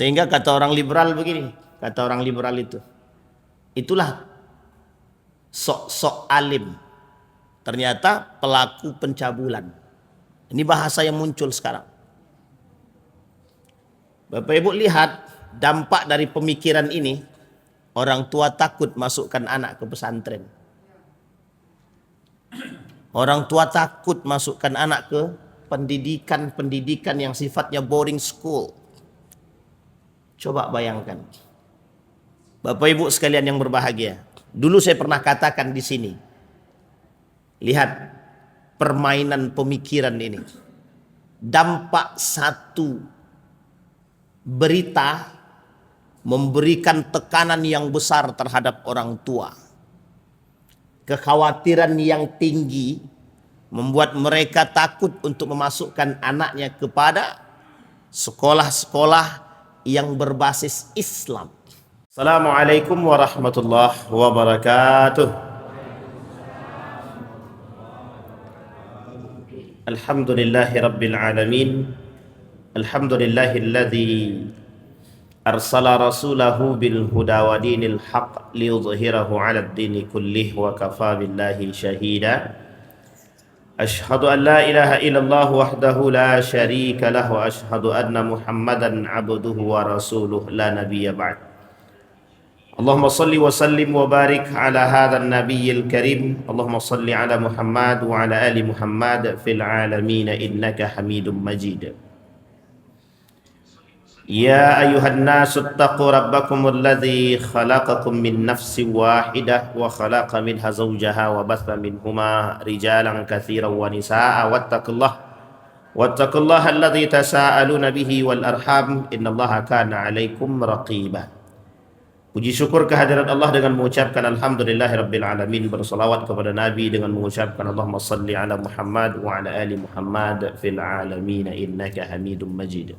Sehingga kata orang liberal begini, kata orang liberal itulah sok-sok alim, ternyata pelaku pencabulan. Ini bahasa yang muncul sekarang. Bapak Ibu lihat dampak dari pemikiran ini, orang tua takut masukkan anak ke pesantren. Orang tua takut masukkan anak ke pendidikan yang sifatnya boarding school. Coba bayangkan. Bapak Ibu sekalian yang berbahagia. Dulu saya pernah katakan di sini. Lihat permainan pemikiran ini. Dampak satu berita memberikan tekanan yang besar terhadap orang tua. Kekhawatiran yang tinggi membuat mereka takut untuk memasukkan anaknya kepada sekolah-sekolah yang berbasis Islam. Assalamualaikum warahmatullahi wabarakatuh. Alhamdulillahi rabbil alamin. Alhamdulillahilladzi arsala rasulahu bil huda wa dinil haq liyudhhirahu 'alad dini kullih wa kafa billahi shahida. Ashhadu an la ilaha illallah wahdahu la syarika lah wa ashhadu anna Muhammadan 'abduhu wa rasuluh la nabiyya ba'd. Allahumma salli wa sallim wa barik ala hadzal nabiyyil karim. Allahumma salli ala Muhammad wa ala ali Muhammad fil alamin innaka Hamidum Majid. Ya ayuhan nasu attaqu rabbakumul ladzi khalaqakum min nafsin wahidah wa khalaqa minha zawjaha wa batha minhuma rijalan katsiran wa nisaa'a wattaqullaha alladzi tasaaluna bihi wal arham innallaha kana 'alaikum raqiba. Puji syukur kehadirat Allah dengan mengucapkan alhamdulillahirabbil alamin, berselawat kepada Nabi dengan mengucapkan Allahumma salli ala Muhammad wa ala ali Muhammad fil alamin innaka Hamidum Majid.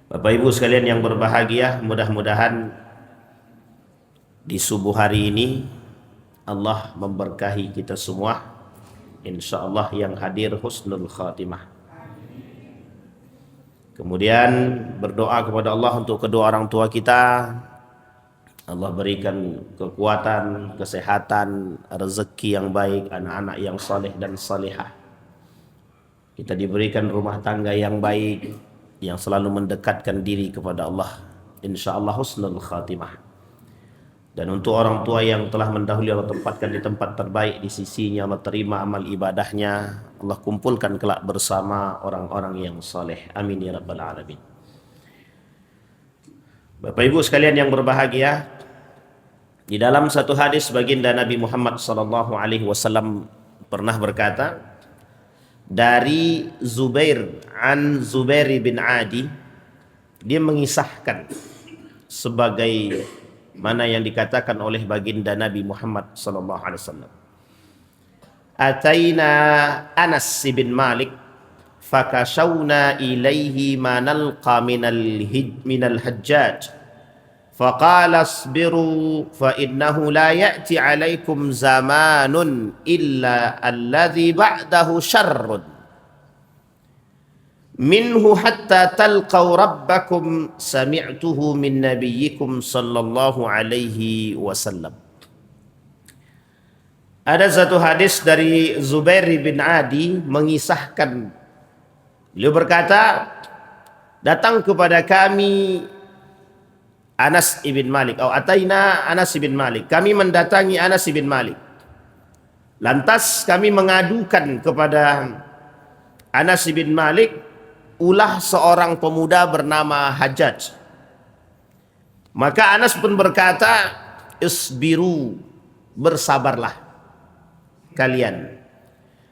Bapak Ibu sekalian yang berbahagia, mudah-mudahan di subuh hari ini Allah memberkahi kita semua. Insyaallah yang hadir husnul khatimah. Kemudian berdoa kepada Allah untuk kedua orang tua kita. Allah berikan kekuatan, kesehatan, rezeki yang baik, anak-anak yang saleh dan salihah. Kita diberikan rumah tangga yang baik, yang selalu mendekatkan diri kepada Allah, insyaallah husnul khatimah. Dan untuk orang tua yang telah mendahului, Allah tempatkan di tempat terbaik di sisinya, Allah terima amal ibadahnya, Allah kumpulkan kelak bersama orang-orang yang saleh, amin ya rabbal alamin. Bapak Ibu sekalian yang berbahagia, di dalam satu hadis baginda Nabi Muhammad SAW pernah berkata, dari Zubair bin Adi, dia mengisahkan sebagai mana yang dikatakan oleh baginda Nabi Muhammad SAW. Ataina Anas bin Malik fakashawna ilaihi ma nalqa minal hajjaj faqala asbiru fa innahu la ya'ti 'alaikum zamanun illa alladhi ba'dahu syarrun minhu hatta talqaw rabbakum sami'tuhu min nabiyyikum sallallahu alaihi wasallam. Ada satu hadis dari Zubair bin Adi mengisahkan, beliau berkata, datang kepada kami Anas ibn Malik, atau ataina Anas ibn Malik, kami mendatangi Anas ibn Malik. Lantas kami mengadukan kepada Anas ibn Malik ulah seorang pemuda bernama Hajjaj. Maka Anas pun berkata, isbiru, bersabarlah kalian.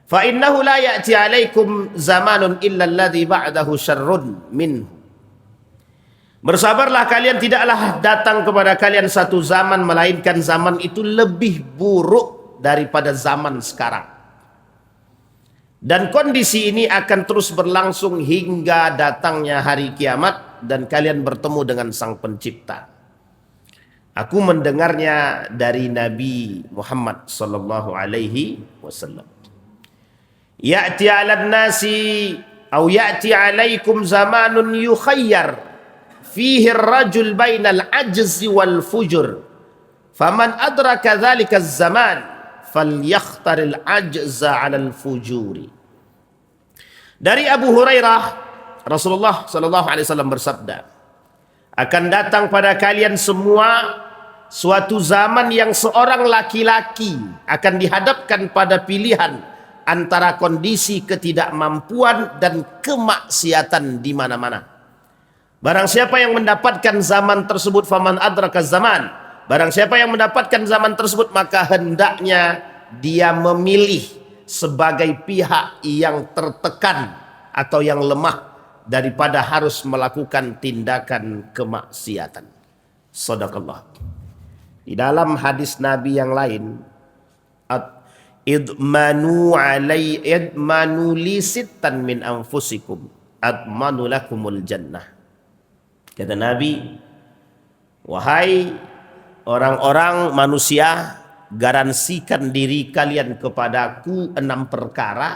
Fa innahu la ya'ti 'alaikum zamanun illa alladhi ba'dahu syarrun minhu. Bersabarlah kalian, tidaklah datang kepada kalian satu zaman melainkan zaman itu lebih buruk daripada zaman sekarang. Dan kondisi ini akan terus berlangsung hingga datangnya hari kiamat dan kalian bertemu dengan Sang Pencipta. Aku mendengarnya dari Nabi Muhammad sallallahu alaihi wasallam. Ya'ti 'alan nasi au ya'ti 'alaikum zamanun yukhayyar fihi ar-rajul bainal ajzi wal fujur. Faman adraka dzalika az-zaman falyakhtaril ajza 'alal fujuri. Dari Abu Hurairah, Rasulullah sallallahu alaihi wasallam bersabda, akan datang pada kalian semua suatu zaman yang seorang laki-laki akan dihadapkan pada pilihan antara kondisi ketidakmampuan dan kemaksiatan di mana-mana. Barang siapa yang mendapatkan zaman tersebut, faman adraka zaman, barang siapa yang mendapatkan zaman tersebut, maka hendaknya dia memilih sebagai pihak yang tertekan atau yang lemah daripada harus melakukan tindakan kemaksiatan. Shadaqallah. Di dalam hadis Nabi yang lain, idmanu li sittan min anfusikum admanu lakumul jannah. Kata Nabi, wahai orang-orang manusia, garansikan diri kalian kepadaku 6 perkara,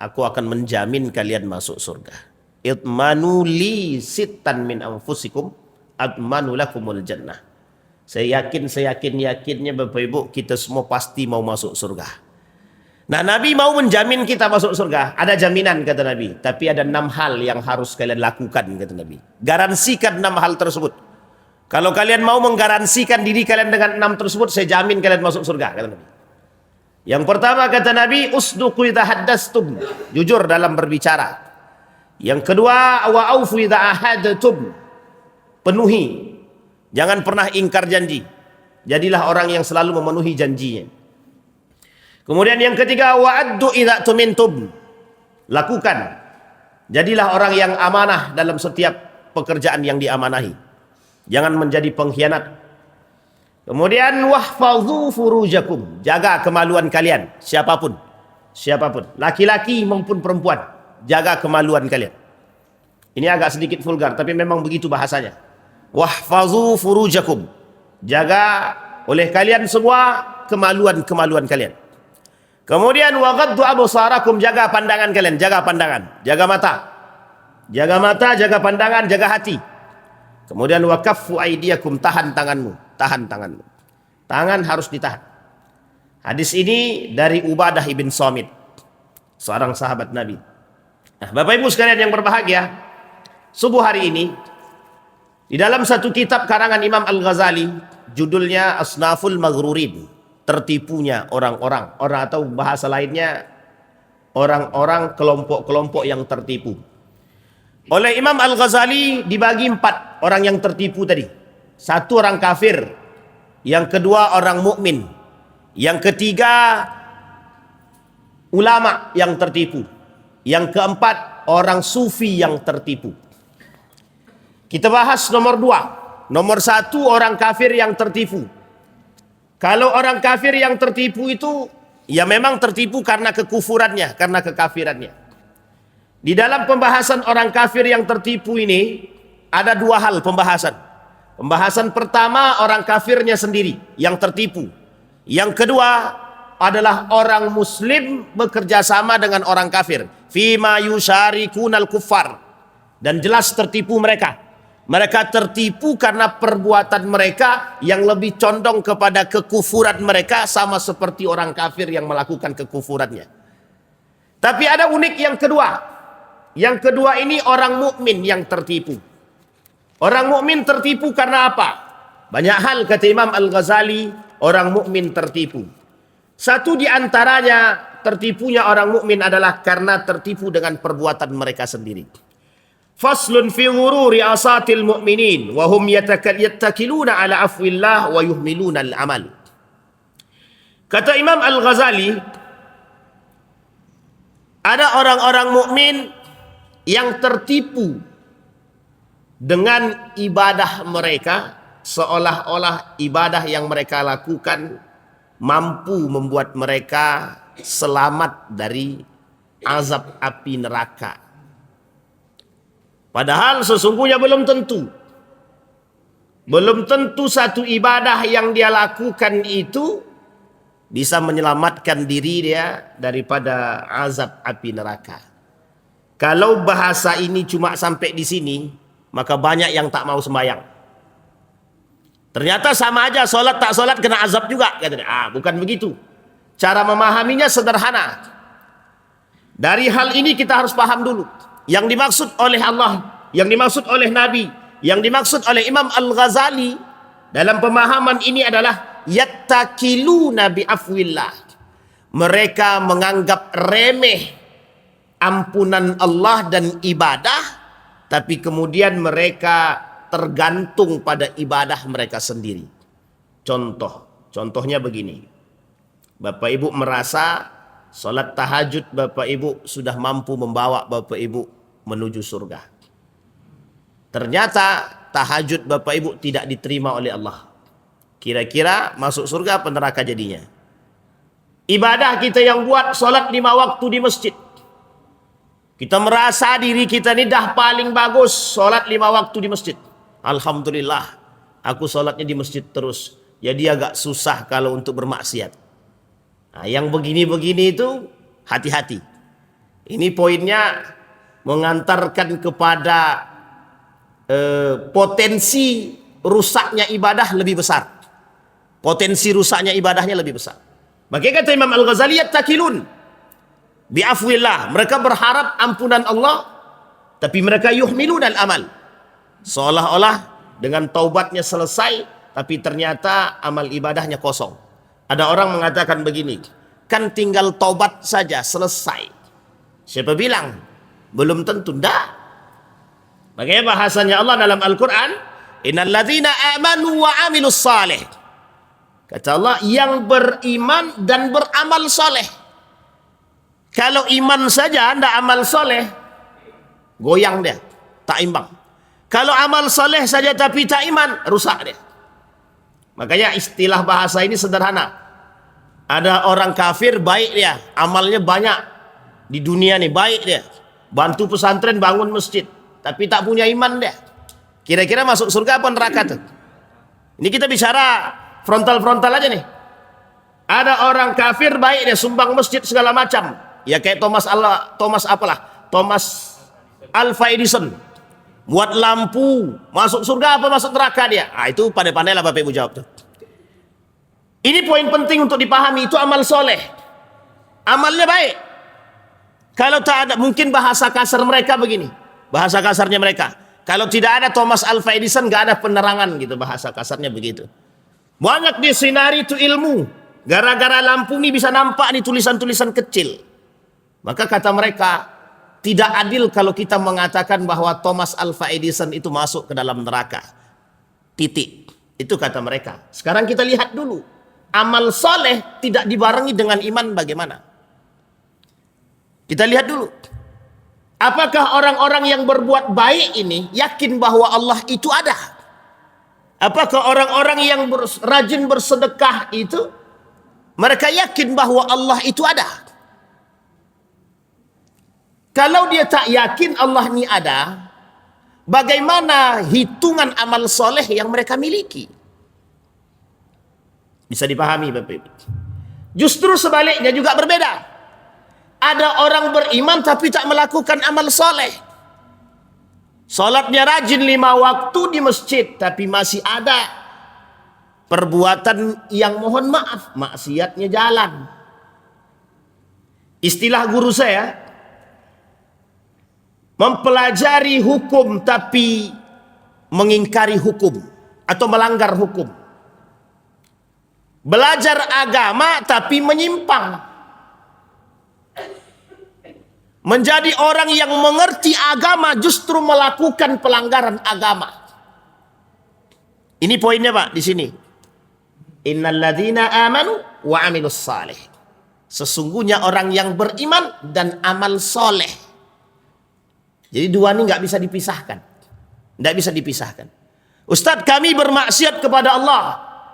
aku akan menjamin kalian masuk surga. Idmanu li sittan min anfusikum admanu lakumul jannah. Saya yakinnya Bapak Ibu, kita semua pasti mau masuk surga. Nah, Nabi mau menjamin kita masuk surga. Ada jaminan, kata Nabi. Tapi ada 6 hal yang harus kalian lakukan, kata Nabi. Garansikan 6 hal tersebut. Kalau kalian mau menggaransikan diri kalian dengan 6 tersebut, saya jamin kalian masuk surga, kata Nabi. Yang pertama, kata Nabi, usduqu idza haddastum, jujur dalam berbicara. Yang kedua, wa aufu idza ahadtum, penuhi. Jangan pernah ingkar janji. Jadilah orang yang selalu memenuhi janjinya. Kemudian yang ketiga, wa'addu idza tumintum, lakukan. Jadilah orang yang amanah dalam setiap pekerjaan yang diamanahi. Jangan menjadi pengkhianat. Kemudian wahfazu furujakum, jaga kemaluan kalian, siapapun, laki-laki maupun perempuan, jaga kemaluan kalian. Ini agak sedikit vulgar, tapi memang begitu bahasanya. Wahfazu furujakum, jaga oleh kalian semua kemaluan kalian. Kemudian waghaddu absarakum, jaga pandangan kalian, jaga pandangan, jaga mata, jaga pandangan, jaga hati. Kemudian wakaffu aidiakum, tahan tanganmu. Tangan harus ditahan. Hadis ini dari Ubadah ibn Samit, seorang sahabat Nabi. Nah, Bapak Ibu sekalian yang berbahagia, subuh hari ini di dalam satu kitab karangan Imam Al-Ghazali, judulnya Asnaful Maghrurin, tertipunya orang-orang atau bahasa lainnya orang-orang kelompok-kelompok yang tertipu. Oleh Imam Al-Ghazali dibagi 4 orang yang tertipu tadi. 1 orang kafir, yang kedua orang mukmin, yang ketiga ulama yang tertipu, yang keempat orang sufi yang tertipu. Kita bahas nomor 2. Nomor 1 orang kafir yang tertipu. Kalau orang kafir yang tertipu itu, ya memang tertipu karena kekufurannya, karena kekafirannya. Di dalam pembahasan orang kafir yang tertipu ini, ada 2 hal pembahasan. Pembahasan pertama, orang kafirnya sendiri yang tertipu. Yang kedua adalah orang muslim bekerja sama dengan orang kafir. Fima yusyarikunal kuffar. Dan jelas tertipu mereka. Mereka tertipu karena perbuatan mereka yang lebih condong kepada kekufuran mereka, sama seperti orang kafir yang melakukan kekufurannya. Tapi ada unik yang kedua. Yang kedua ini orang mukmin yang tertipu. Orang mukmin tertipu karena apa? Banyak hal, kata Imam Al-Ghazali, orang mukmin tertipu. Satu di antaranya, tertipunya orang mukmin adalah karena tertipu dengan perbuatan mereka sendiri. Faslun fi ghururi asatil mu'minin wa hum yattakiluna ala afwillah wa yuhmiluna al-amal. Kata Imam Al-Ghazali, ada orang-orang mukmin yang tertipu dengan ibadah mereka, seolah-olah ibadah yang mereka lakukan mampu membuat mereka selamat dari azab api neraka. Padahal sesungguhnya belum tentu. Belum tentu satu ibadah yang dia lakukan itu bisa menyelamatkan diri dia daripada azab api neraka. Kalau bahasa ini cuma sampai di sini, maka banyak yang tak mau sembahyang. Ternyata sama aja, sholat tak sholat kena azab juga. Bukan begitu. Cara memahaminya sederhana. Dari hal ini kita harus paham dulu. Yang dimaksud oleh Allah, yang dimaksud oleh Nabi, yang dimaksud oleh Imam Al-Ghazali dalam pemahaman ini adalah yattakiluna bi'afwillah. Mereka menganggap remeh ampunan Allah dan ibadah, tapi kemudian mereka tergantung pada ibadah mereka sendiri. Contohnya begini. Bapak Ibu merasa salat tahajud Bapak Ibu sudah mampu membawa Bapak Ibu menuju surga. Ternyata tahajud Bapak Ibu tidak diterima oleh Allah. Kira-kira masuk surga apa neraka jadinya? Ibadah kita yang buat salat 5 waktu di masjid. Kita merasa diri kita ini dah paling bagus salat 5 waktu di masjid. Alhamdulillah, aku salatnya di masjid terus. Jadi agak susah kalau untuk bermaksiat. Nah, yang begini-begini itu hati-hati. Ini poinnya mengantarkan kepada potensi rusaknya ibadah lebih besar. Potensi rusaknya ibadahnya lebih besar. Makanya kata Imam Al-Ghazali takilun bi'afwillah. Mereka berharap ampunan Allah, tapi mereka yuhmilun al-amal. Seolah-olah dengan taubatnya selesai, tapi ternyata amal ibadahnya kosong. Ada orang mengatakan begini, kan tinggal taubat saja selesai. Siapa bilang? Belum tentu. Tidak. Makanya bahasanya Allah dalam Al-Quran, innal ladzina amanu wa amilus salih. Kata Allah, yang beriman dan beramal soleh. Kalau iman saja tidak amal soleh, goyang dia, tak imbang. Kalau amal soleh saja tapi tak iman, rusak dia. Makanya istilah bahasa ini sederhana. Ada orang kafir baik dia, amalnya banyak di dunia nih, baik dia, bantu pesantren bangun masjid, tapi tak punya iman dia. Kira-kira masuk surga apa neraka tuh? Ini kita bicara frontal-frontal aja nih. Ada orang kafir baik dia, sumbang masjid segala macam. Ya kayak Thomas Alva Edison. Buat lampu, masuk surga apa masuk neraka dia? Itu pandai-pandai lah Bapak Ibu jawab tuh. Ini poin penting untuk dipahami, itu amal soleh. Amalnya baik. Kalau tak ada, mungkin bahasa kasar mereka begini. Bahasa kasarnya mereka. Kalau tidak ada Thomas Alva Edison, gak ada penerangan gitu, bahasa kasarnya begitu. Banyak di sinari itu ilmu. Gara-gara lampu ini bisa nampak nih tulisan-tulisan kecil. Maka kata mereka, tidak adil kalau kita mengatakan bahwa Thomas Alva Edison itu masuk ke dalam neraka. Titik. Itu kata mereka. Sekarang kita lihat dulu. Amal soleh tidak dibarengi dengan iman bagaimana? Kita lihat dulu. Apakah orang-orang yang berbuat baik ini yakin bahwa Allah itu ada? Apakah orang-orang yang rajin bersedekah itu mereka yakin bahwa Allah itu ada? Kalau dia tak yakin Allah ini ada, bagaimana hitungan amal soleh yang mereka miliki? Bisa dipahami Bapak Ibu. Justru sebaliknya juga berbeda. Ada orang beriman tapi tak melakukan amal soleh. Salatnya rajin 5 waktu di masjid, tapi masih ada perbuatan yang mohon maaf, maksiatnya jalan. Istilah guru saya, mempelajari hukum tapi mengingkari hukum atau melanggar hukum. Belajar agama tapi menyimpang. Menjadi orang yang mengerti agama justru melakukan pelanggaran agama. Ini poinnya Pak di sini. Innal ladzina amanu wa amilus salih. Sesungguhnya orang yang beriman dan amal soleh. Jadi dua ini nggak bisa dipisahkan. Nggak bisa dipisahkan. Ustadz, kami bermaksiat kepada Allah.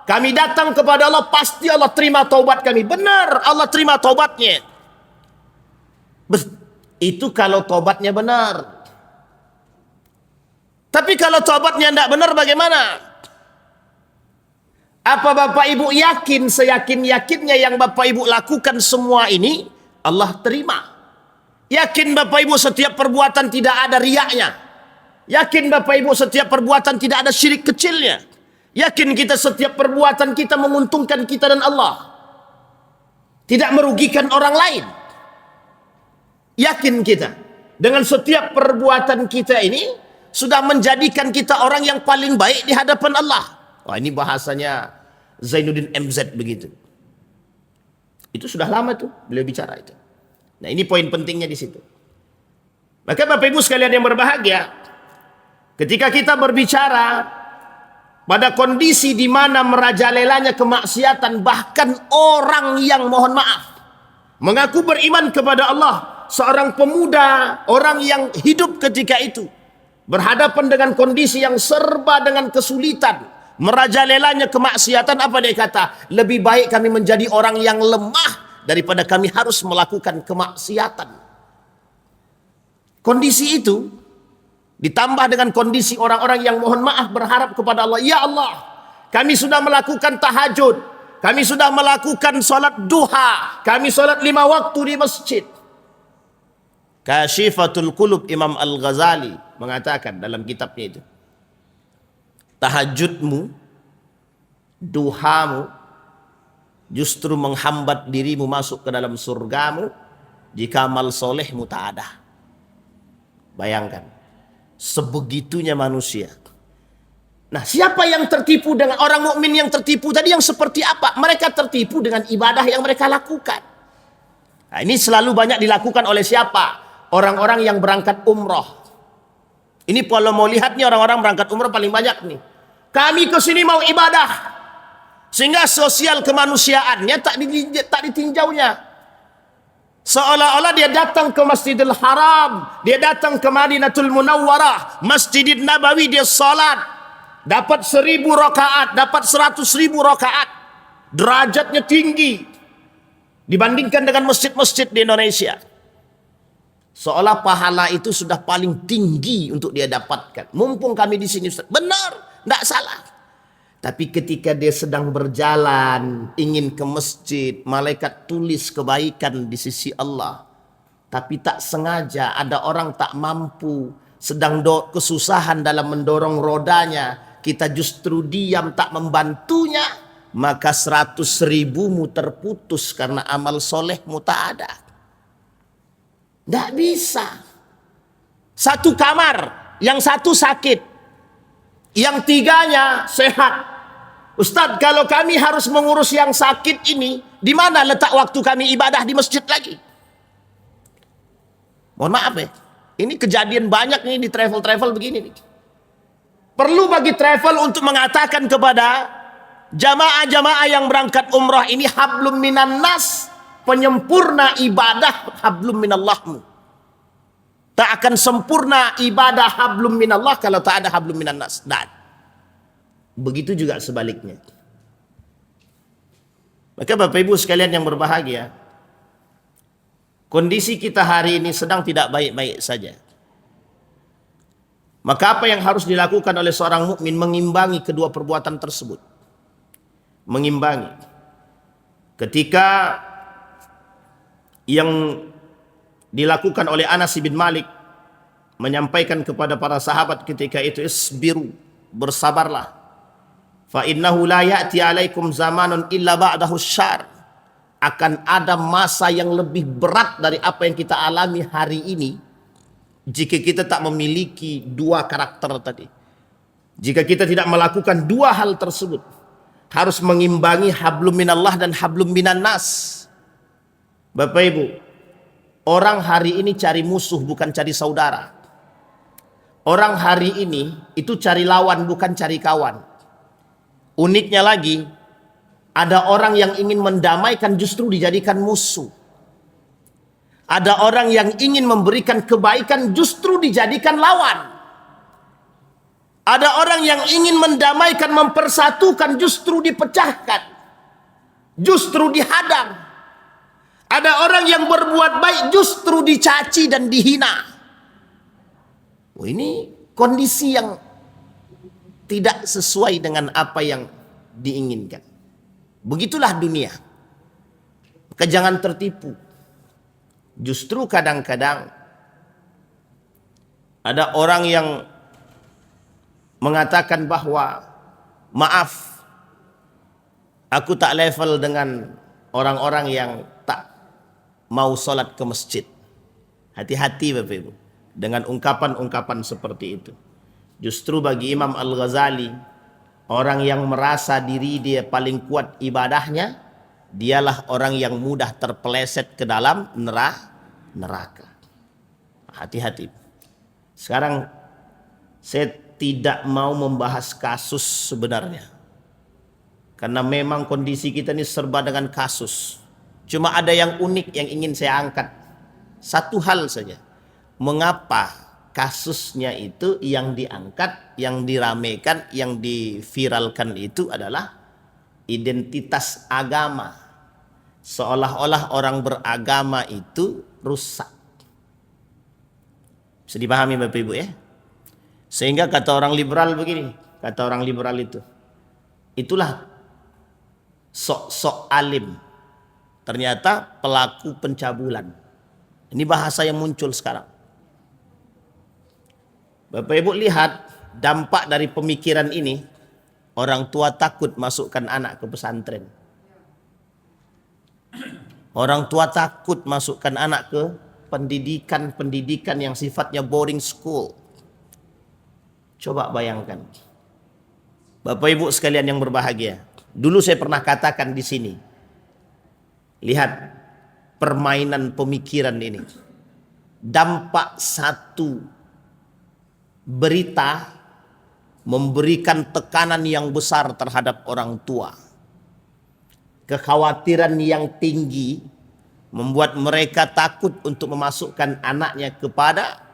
Kami datang kepada Allah, pasti Allah terima taubat kami. Benar, Allah terima taubatnya. Itu kalau taubatnya benar. Tapi kalau taubatnya tidak benar bagaimana? Apa Bapak Ibu yakin, seyakin-yakinnya yang Bapak Ibu lakukan semua ini Allah terima? Yakin Bapak Ibu setiap perbuatan tidak ada riaknya? Yakin Bapak Ibu setiap perbuatan tidak ada syirik kecilnya. Yakin kita setiap perbuatan kita menguntungkan kita dan Allah. Tidak merugikan orang lain. Yakin kita dengan setiap perbuatan kita ini sudah menjadikan kita orang yang paling baik di hadapan Allah. Wah, ini bahasanya Zainuddin MZ begitu. Itu sudah lama tuh beliau bicara itu. Nah, ini poin pentingnya di situ. Maka Bapak Ibu sekalian yang berbahagia, ketika kita berbicara pada kondisi di mana merajalelanya kemaksiatan, bahkan orang yang mohon maaf mengaku beriman kepada Allah, seorang pemuda, orang yang hidup ketika itu berhadapan dengan kondisi yang serba dengan kesulitan, merajalelanya kemaksiatan, apa dia kata? Lebih baik kami menjadi orang yang lemah daripada kami harus melakukan kemaksiatan. Kondisi itu ditambah dengan kondisi orang-orang yang mohon maaf berharap kepada Allah, ya Allah, kami sudah melakukan tahajud, kami sudah melakukan sholat duha, kami sholat 5 waktu di masjid. Kashifatul Qulub Imam Al-Ghazali mengatakan dalam kitabnya itu, tahajudmu, duhamu justru menghambat dirimu masuk ke dalam surgamu jika amal solehmu tak ada. Bayangkan, sebegitunya manusia. Nah, siapa yang tertipu dengan orang mukmin yang tertipu tadi yang seperti apa? Mereka tertipu dengan ibadah yang mereka lakukan. Nah, ini selalu banyak dilakukan oleh siapa? Orang-orang yang berangkat umroh. Ini kalau mau lihat nih orang-orang berangkat umroh paling banyak nih. Kami ke sini mau ibadah. Sehingga sosial kemanusiaannya tak ditinjaunya. Seolah-olah dia datang ke Masjidil Haram, dia datang ke Madinatul Munawwarah, Masjidil Nabawi, dia salat, dapat 1000 rakaat, dapat 100.000 rakaat, derajatnya tinggi dibandingkan dengan masjid-masjid di Indonesia. Seolah pahala itu sudah paling tinggi untuk dia dapatkan. Mumpung kami di sini, benar, tidak salah. Tapi ketika dia sedang berjalan, ingin ke masjid, malaikat tulis kebaikan di sisi Allah. Tapi tak sengaja ada orang tak mampu, sedang kesusahan dalam mendorong rodanya. Kita justru diam tak membantunya. Maka 100.000mu terputus karena amal solehmu tak ada. Tidak bisa. Satu kamar, yang satu sakit, yang tiganya sehat. Ustadz, kalau kami harus mengurus yang sakit ini, di mana letak waktu kami ibadah di masjid lagi? Mohon maaf ya, ini kejadian banyak nih di travel-travel begini nih. Perlu bagi travel untuk mengatakan kepada jamaah-jamaah yang berangkat umrah ini, hablum minan nas, penyempurna ibadah hablum minallahmu. Tak akan sempurna ibadah hablum minallah kalau tak ada hablum minan nas. Dan begitu juga sebaliknya. Maka Bapak Ibu sekalian yang berbahagia, kondisi kita hari ini sedang tidak baik-baik saja. Maka apa yang harus dilakukan oleh seorang mukmin? Mengimbangi kedua perbuatan tersebut. Mengimbangi. Ketika yang dilakukan oleh Anas bin Malik menyampaikan kepada para sahabat ketika itu, isbiru, bersabarlah. Fa innahu la ya'ti 'alaikum zamanun illa ba'dahu syarr. Akan ada masa yang lebih berat dari apa yang kita alami hari ini jika kita tak memiliki dua karakter tadi. Jika kita tidak melakukan dua hal tersebut, harus mengimbangi hablum minallah dan hablum minan nas. Bapak Ibu, orang hari ini cari musuh bukan cari saudara. Orang hari ini itu cari lawan bukan cari kawan. Uniknya lagi, ada orang yang ingin mendamaikan justru dijadikan musuh. Ada orang yang ingin memberikan kebaikan justru dijadikan lawan. Ada orang yang ingin mendamaikan, mempersatukan justru dipecahkan. Justru dihadang. Ada orang yang berbuat baik justru dicaci dan dihina. Oh, ini kondisi yang tidak sesuai dengan apa yang diinginkan. Begitulah dunia. Maka jangan tertipu. Justru kadang-kadang ada orang yang mengatakan bahwa maaf, aku tak level dengan orang-orang yang tak mau sholat ke masjid. Hati-hati Bapak Ibu dengan ungkapan-ungkapan seperti itu. Justru bagi Imam Al-Ghazali, orang yang merasa diri dia paling kuat ibadahnya, dialah orang yang mudah terpeleset ke dalam neraka. Hati-hati. Sekarang saya tidak mau membahas kasus sebenarnya, karena memang kondisi kita ini serba dengan kasus. Cuma ada yang unik yang ingin saya angkat. Satu hal saja. Mengapa kasusnya itu yang diangkat, yang diramaikan, yang diviralkan itu adalah identitas agama. Seolah-olah orang beragama itu rusak. Bisa dipahami Bapak Ibu ya? Sehingga kata orang liberal begini, kata orang liberal itu, itulah sok-sok alim, ternyata pelaku pencabulan. Ini bahasa yang muncul sekarang. Bapak Ibu lihat dampak dari pemikiran ini, orang tua takut masukkan anak ke pesantren. Orang tua takut masukkan anak ke pendidikan yang sifatnya boarding school. Coba bayangkan. Bapak Ibu sekalian yang berbahagia. Dulu saya pernah katakan di sini. Lihat permainan pemikiran ini. Dampak satu berita memberikan tekanan yang besar terhadap orang tua. Kekhawatiran yang tinggi membuat mereka takut untuk memasukkan anaknya kepada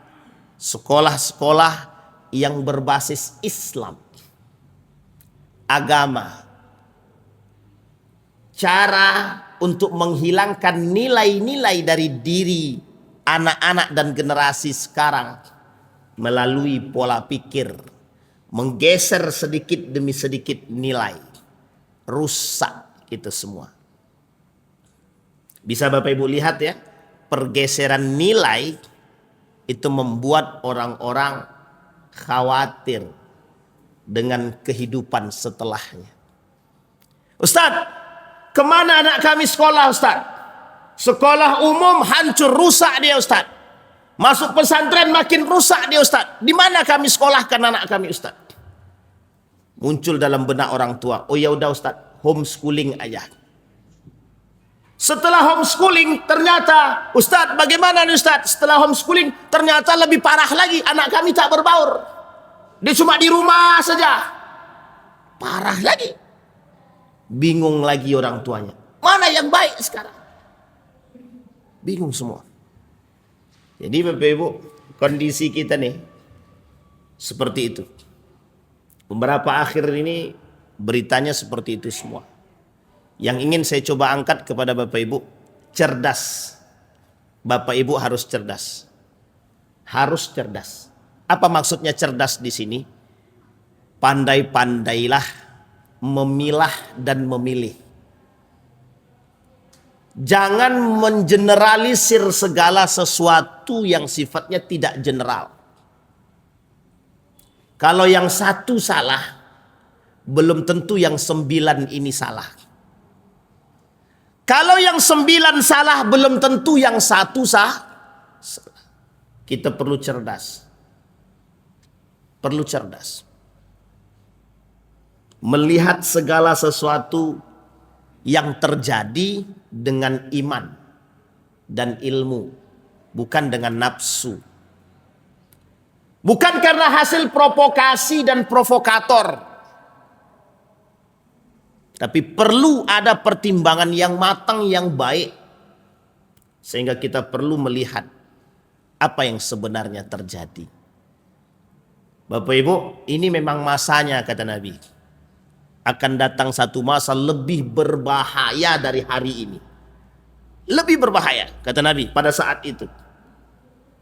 sekolah-sekolah yang berbasis Islam, agama. Cara untuk menghilangkan nilai-nilai dari diri anak-anak dan generasi sekarang melalui pola pikir, menggeser sedikit demi sedikit nilai, rusak itu semua. Bisa Bapak Ibu lihat ya, pergeseran nilai itu membuat orang-orang khawatir dengan kehidupan setelahnya. Ustadz, kemana anak kami sekolah Ustadz? Sekolah umum hancur, rusak dia Ustadz. Masuk pesantren makin rusak dia Ustadz. Di mana kami sekolahkan anak kami Ustadz? Muncul dalam benak orang tua, oh ya udah Ustadz, homeschooling aja. Setelah homeschooling ternyata, Ustadz bagaimana nih Ustadz? Setelah homeschooling ternyata lebih parah lagi, anak kami tak berbaur. Dia cuma di rumah saja. Parah lagi. Bingung lagi orang tuanya. Mana yang baik sekarang? Bingung semua. Jadi Bapak Ibu, kondisi kita nih seperti itu. Beberapa akhir ini beritanya seperti itu semua. Yang ingin saya coba angkat kepada Bapak Ibu, cerdas. Bapak Ibu harus cerdas. Harus cerdas. Apa maksudnya cerdas di sini? Pandai-pandailah memilah dan memilih. Jangan mengeneralisir segala sesuatu yang sifatnya tidak general. Kalau yang satu salah, belum tentu yang 9 ini salah. Kalau yang 9 salah, belum tentu yang satu salah. Kita perlu cerdas. Perlu cerdas. Melihat segala sesuatu yang terjadi dengan iman dan ilmu, bukan dengan nafsu. Bukan karena hasil provokasi dan provokator. Tapi perlu ada pertimbangan yang matang, yang baik. Sehingga kita perlu melihat apa yang sebenarnya terjadi. Bapak Ibu, ini memang masanya kata Nabi. Akan datang satu masa lebih berbahaya dari hari ini. Lebih berbahaya kata Nabi pada saat itu.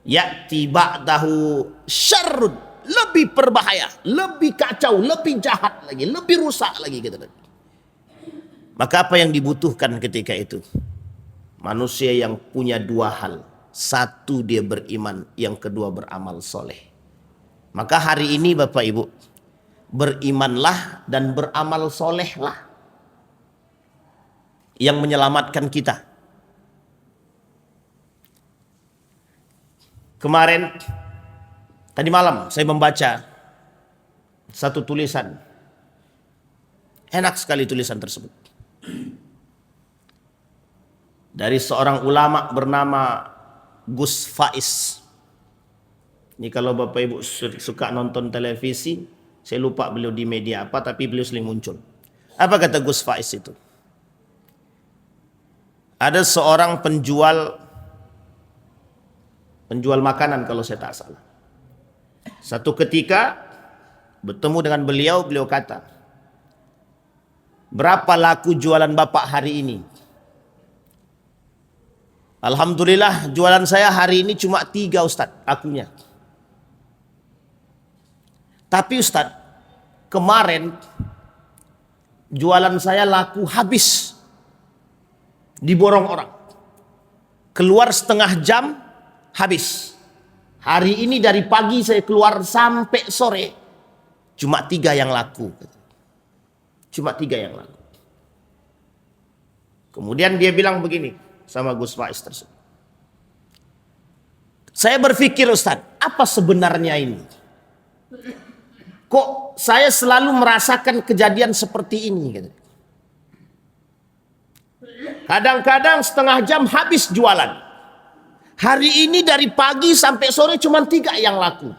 Ya'ti ba'dahu syarrun, lebih berbahaya, lebih kacau, lebih jahat lagi, lebih rusak lagi kata Nabi. Maka apa yang dibutuhkan ketika itu? Manusia yang punya 2 hal. Satu dia beriman, yang kedua beramal soleh. Maka hari ini Bapak Ibu, berimanlah dan beramal solehlah yang menyelamatkan kita. Kemarin, tadi malam saya membaca satu tulisan. Enak sekali tulisan tersebut. Dari seorang ulama bernama Gus Faiz. Ini kalau Bapak Ibu suka nonton televisi, saya lupa beliau di media apa, tapi beliau sering muncul. Apa kata Gus Faiz itu? Ada seorang penjual makanan kalau saya tak salah. Satu ketika bertemu dengan beliau, beliau kata, berapa laku jualan Bapak hari ini? Alhamdulillah jualan saya hari ini cuma 3 Ustaz, akunya. Tapi Ustaz, kemarin jualan saya laku habis. Diborong orang. Keluar setengah jam, habis. Hari ini dari pagi saya keluar sampai sore, cuma 3 yang laku. Cuma 3 yang laku. Kemudian dia bilang begini sama Gus Faiz tersebut. Saya berpikir Ustaz, apa sebenarnya ini? Kok saya selalu merasakan kejadian seperti ini? Kadang-kadang setengah jam habis jualan. Hari ini dari pagi sampai sore cuma 3 yang laku.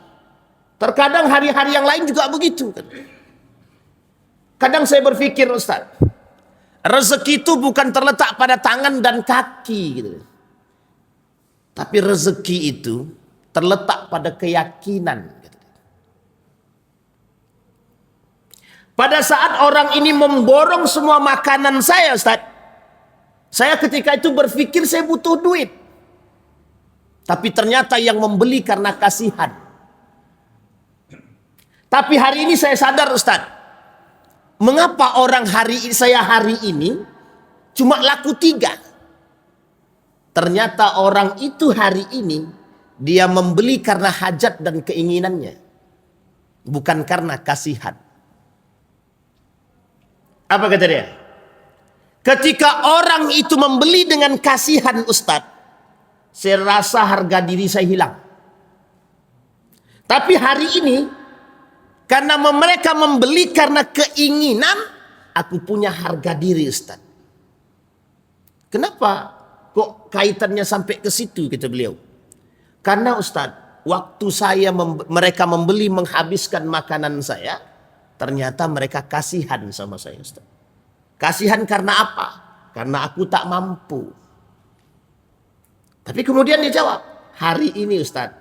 Terkadang hari-hari yang lain juga begitu. Kadang saya berpikir Ustaz, rezeki itu bukan terletak pada tangan dan kaki gitu. Tapi rezeki itu terletak pada keyakinan. Pada saat orang ini memborong semua makanan saya Ustaz, saya ketika itu berpikir saya butuh duit. Tapi ternyata yang membeli karena kasihan. Tapi hari ini saya sadar Ustaz, mengapa orang saya hari ini cuma laku 3? Ternyata orang itu hari ini dia membeli karena hajat dan keinginannya, bukan karena kasihan. Apa kata dia? Ketika orang itu membeli dengan kasihan Ustadz, saya rasa harga diri saya hilang. Tapi hari ini, karena mereka membeli karena keinginan, aku punya harga diri Ustadz. Kenapa kok kaitannya sampai ke situ kata beliau? Karena Ustadz, waktu mereka membeli menghabiskan makanan saya, ternyata mereka kasihan sama saya Ustadz. Kasihan karena apa? Karena aku tak mampu. Tapi kemudian dia jawab, hari ini Ustadz,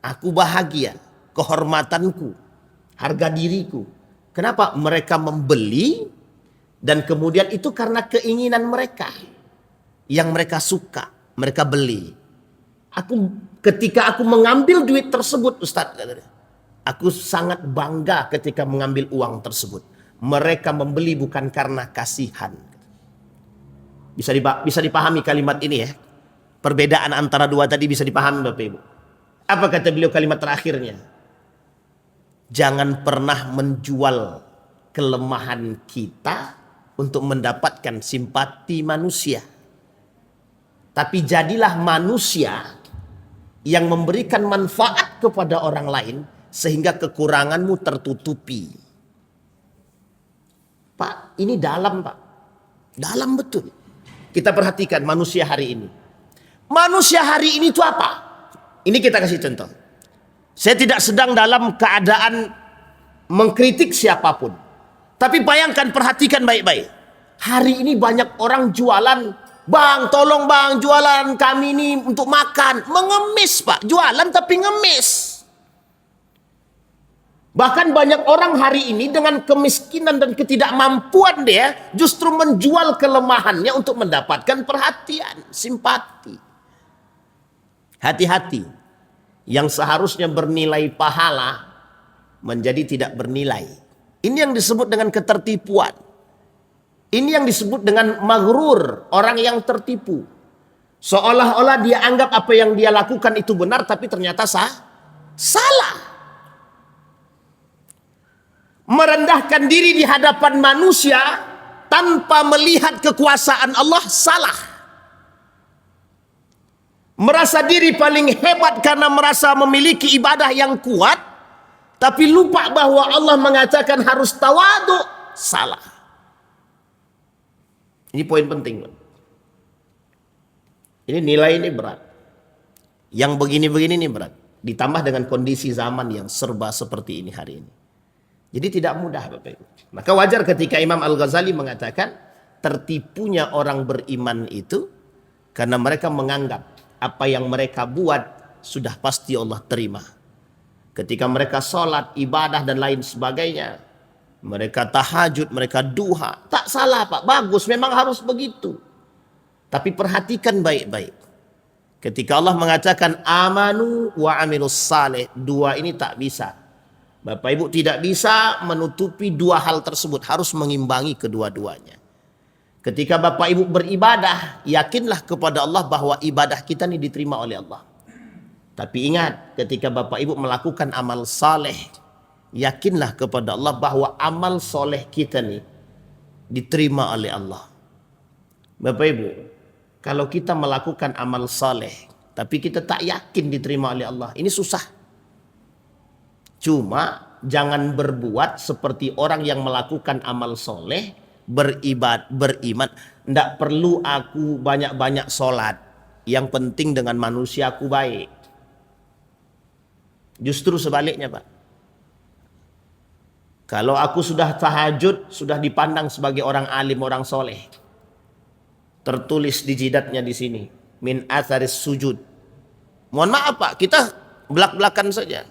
aku bahagia, kehormatanku, harga diriku. Kenapa? Mereka membeli dan kemudian itu karena keinginan mereka. Yang mereka suka, mereka beli. Ketika aku mengambil duit tersebut Ustadz, aku sangat bangga ketika mengambil uang tersebut. Mereka membeli bukan karena kasihan. Bisa dipahami kalimat ini ya. Perbedaan antara dua tadi bisa dipahami Bapak Ibu. Apa kata beliau kalimat terakhirnya? Jangan pernah menjual kelemahan kita untuk mendapatkan simpati manusia. Tapi jadilah manusia yang memberikan manfaat kepada orang lain sehingga kekuranganmu tertutupi. Pak, ini dalam Pak. Dalam betul. Kita perhatikan manusia hari ini. Manusia hari ini itu apa? Ini kita kasih contoh. Saya tidak sedang dalam keadaan mengkritik siapapun. Tapi bayangkan, perhatikan baik-baik. Hari ini banyak orang jualan. Bang, tolong bang, jualan kami ini untuk makan. Mengemis Pak, jualan tapi ngemis. Bahkan banyak orang hari ini dengan kemiskinan dan ketidakmampuan dia justru menjual kelemahannya untuk mendapatkan perhatian, simpati. Hati-hati, yang seharusnya bernilai pahala menjadi tidak bernilai. Ini yang disebut dengan ketertipuan. Ini yang disebut dengan maghrur, orang yang tertipu. Seolah-olah dia anggap apa yang dia lakukan itu benar, tapi ternyata salah. Merendahkan diri di hadapan manusia tanpa melihat kekuasaan Allah salah. Merasa diri paling hebat karena merasa memiliki ibadah yang kuat, tapi lupa bahwa Allah mengatakan harus tawadhu, salah. Ini poin penting. Ini nilai ini berat. Yang begini-begini ini berat. Ditambah dengan kondisi zaman yang serba seperti ini hari ini. Jadi tidak mudah Bapak Ibu. Maka wajar ketika Imam Al-Ghazali mengatakan tertipunya orang beriman itu karena mereka menganggap apa yang mereka buat sudah pasti Allah terima. Ketika mereka sholat, ibadah dan lain sebagainya, mereka tahajud, mereka duha, tak salah Pak, bagus, memang harus begitu. Tapi perhatikan baik-baik. Ketika Allah mengatakan amanu wa amilus saleh, dua ini tak bisa. Bapak Ibu tidak bisa menutupi dua hal tersebut, harus mengimbangi kedua-duanya. Ketika Bapak Ibu beribadah, yakinlah kepada Allah bahwa ibadah kita ini diterima oleh Allah. Tapi ingat, ketika Bapak Ibu melakukan amal saleh, yakinlah kepada Allah bahwa amal soleh kita ini diterima oleh Allah. Bapak Ibu, kalau kita melakukan amal saleh, tapi kita tak yakin diterima oleh Allah, ini susah. Cuma jangan berbuat seperti orang yang melakukan amal soleh, beriman. Tidak perlu aku banyak-banyak sholat. Yang penting dengan manusia aku baik. Justru sebaliknya Pak. Kalau aku sudah tahajud, sudah dipandang sebagai orang alim, orang soleh. Tertulis di jidatnya di sini. Min atharis sujud. Mohon maaf Pak, kita belak-belakan saja.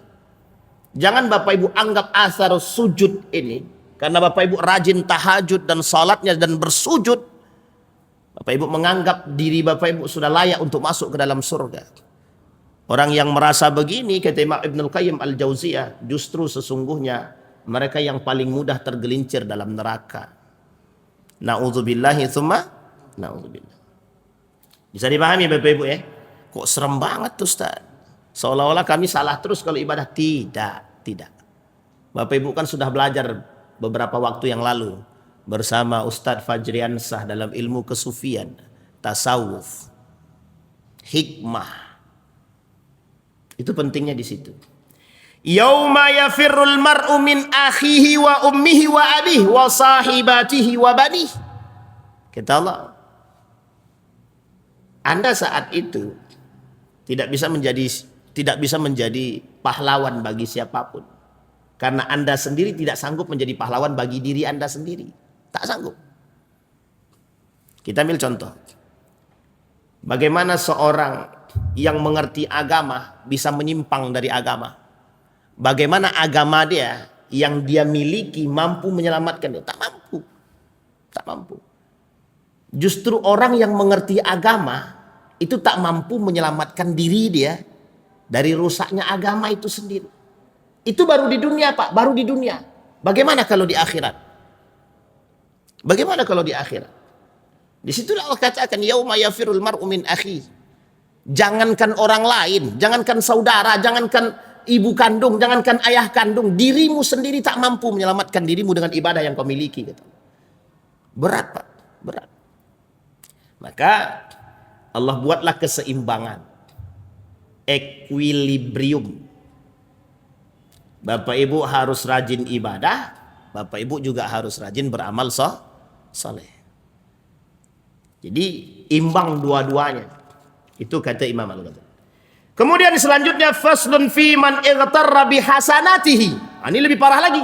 Jangan Bapak Ibu anggap asar sujud ini, karena Bapak Ibu rajin tahajud dan salatnya dan bersujud, Bapak Ibu menganggap diri Bapak Ibu sudah layak untuk masuk ke dalam surga. Orang yang merasa begini, kata Imam Ibnul Qayyim Al-Jauziyah, justru sesungguhnya mereka yang paling mudah tergelincir dalam neraka. Na'udzubillahi tsumma na'udzubillah. Bisa dipahami Bapak Ibu ya? Kok serem banget tuh Ustaz? Seolah-olah kami salah terus kalau ibadah. Tidak. Bapak Ibu kan sudah belajar beberapa waktu yang lalu bersama Ustadz Fajriansah dalam ilmu kesufian, tasawuf, hikmah. Itu pentingnya di situ. Yauma yafirrul mar'u min akhihi wa ummihi wa abihi wa sahibatihi wa banihi. Kata Allah, Anda saat itu tidak bisa menjadi pahlawan bagi siapapun. Karena Anda sendiri tidak sanggup menjadi pahlawan bagi diri Anda sendiri. Tak sanggup. Kita ambil contoh. Bagaimana seorang yang mengerti agama bisa menyimpang dari agama. Bagaimana agama dia yang dia miliki mampu menyelamatkan dia. Tak mampu. Tak mampu. Justru orang yang mengerti agama itu tak mampu menyelamatkan diri dia dari rusaknya agama itu sendiri. Itu baru di dunia Pak, baru di dunia. Bagaimana kalau di akhirat? Bagaimana kalau di akhirat? Di situlah Allah katakan yauma yafirul mar'u min akhi. Jangankan orang lain, jangankan saudara, jangankan ibu kandung, jangankan ayah kandung, dirimu sendiri tak mampu menyelamatkan dirimu dengan ibadah yang kau miliki. Berat Pak, berat. Maka Allah buatlah keseimbangan, equilibrium. Bapak Ibu harus rajin ibadah, Bapak Ibu juga harus rajin beramal soleh. Jadi imbang dua-duanya. Itu kata Imam Al-Ghazali. Kemudian selanjutnya faslun fi man ightarra bi hasanatihi. Ini lebih parah lagi.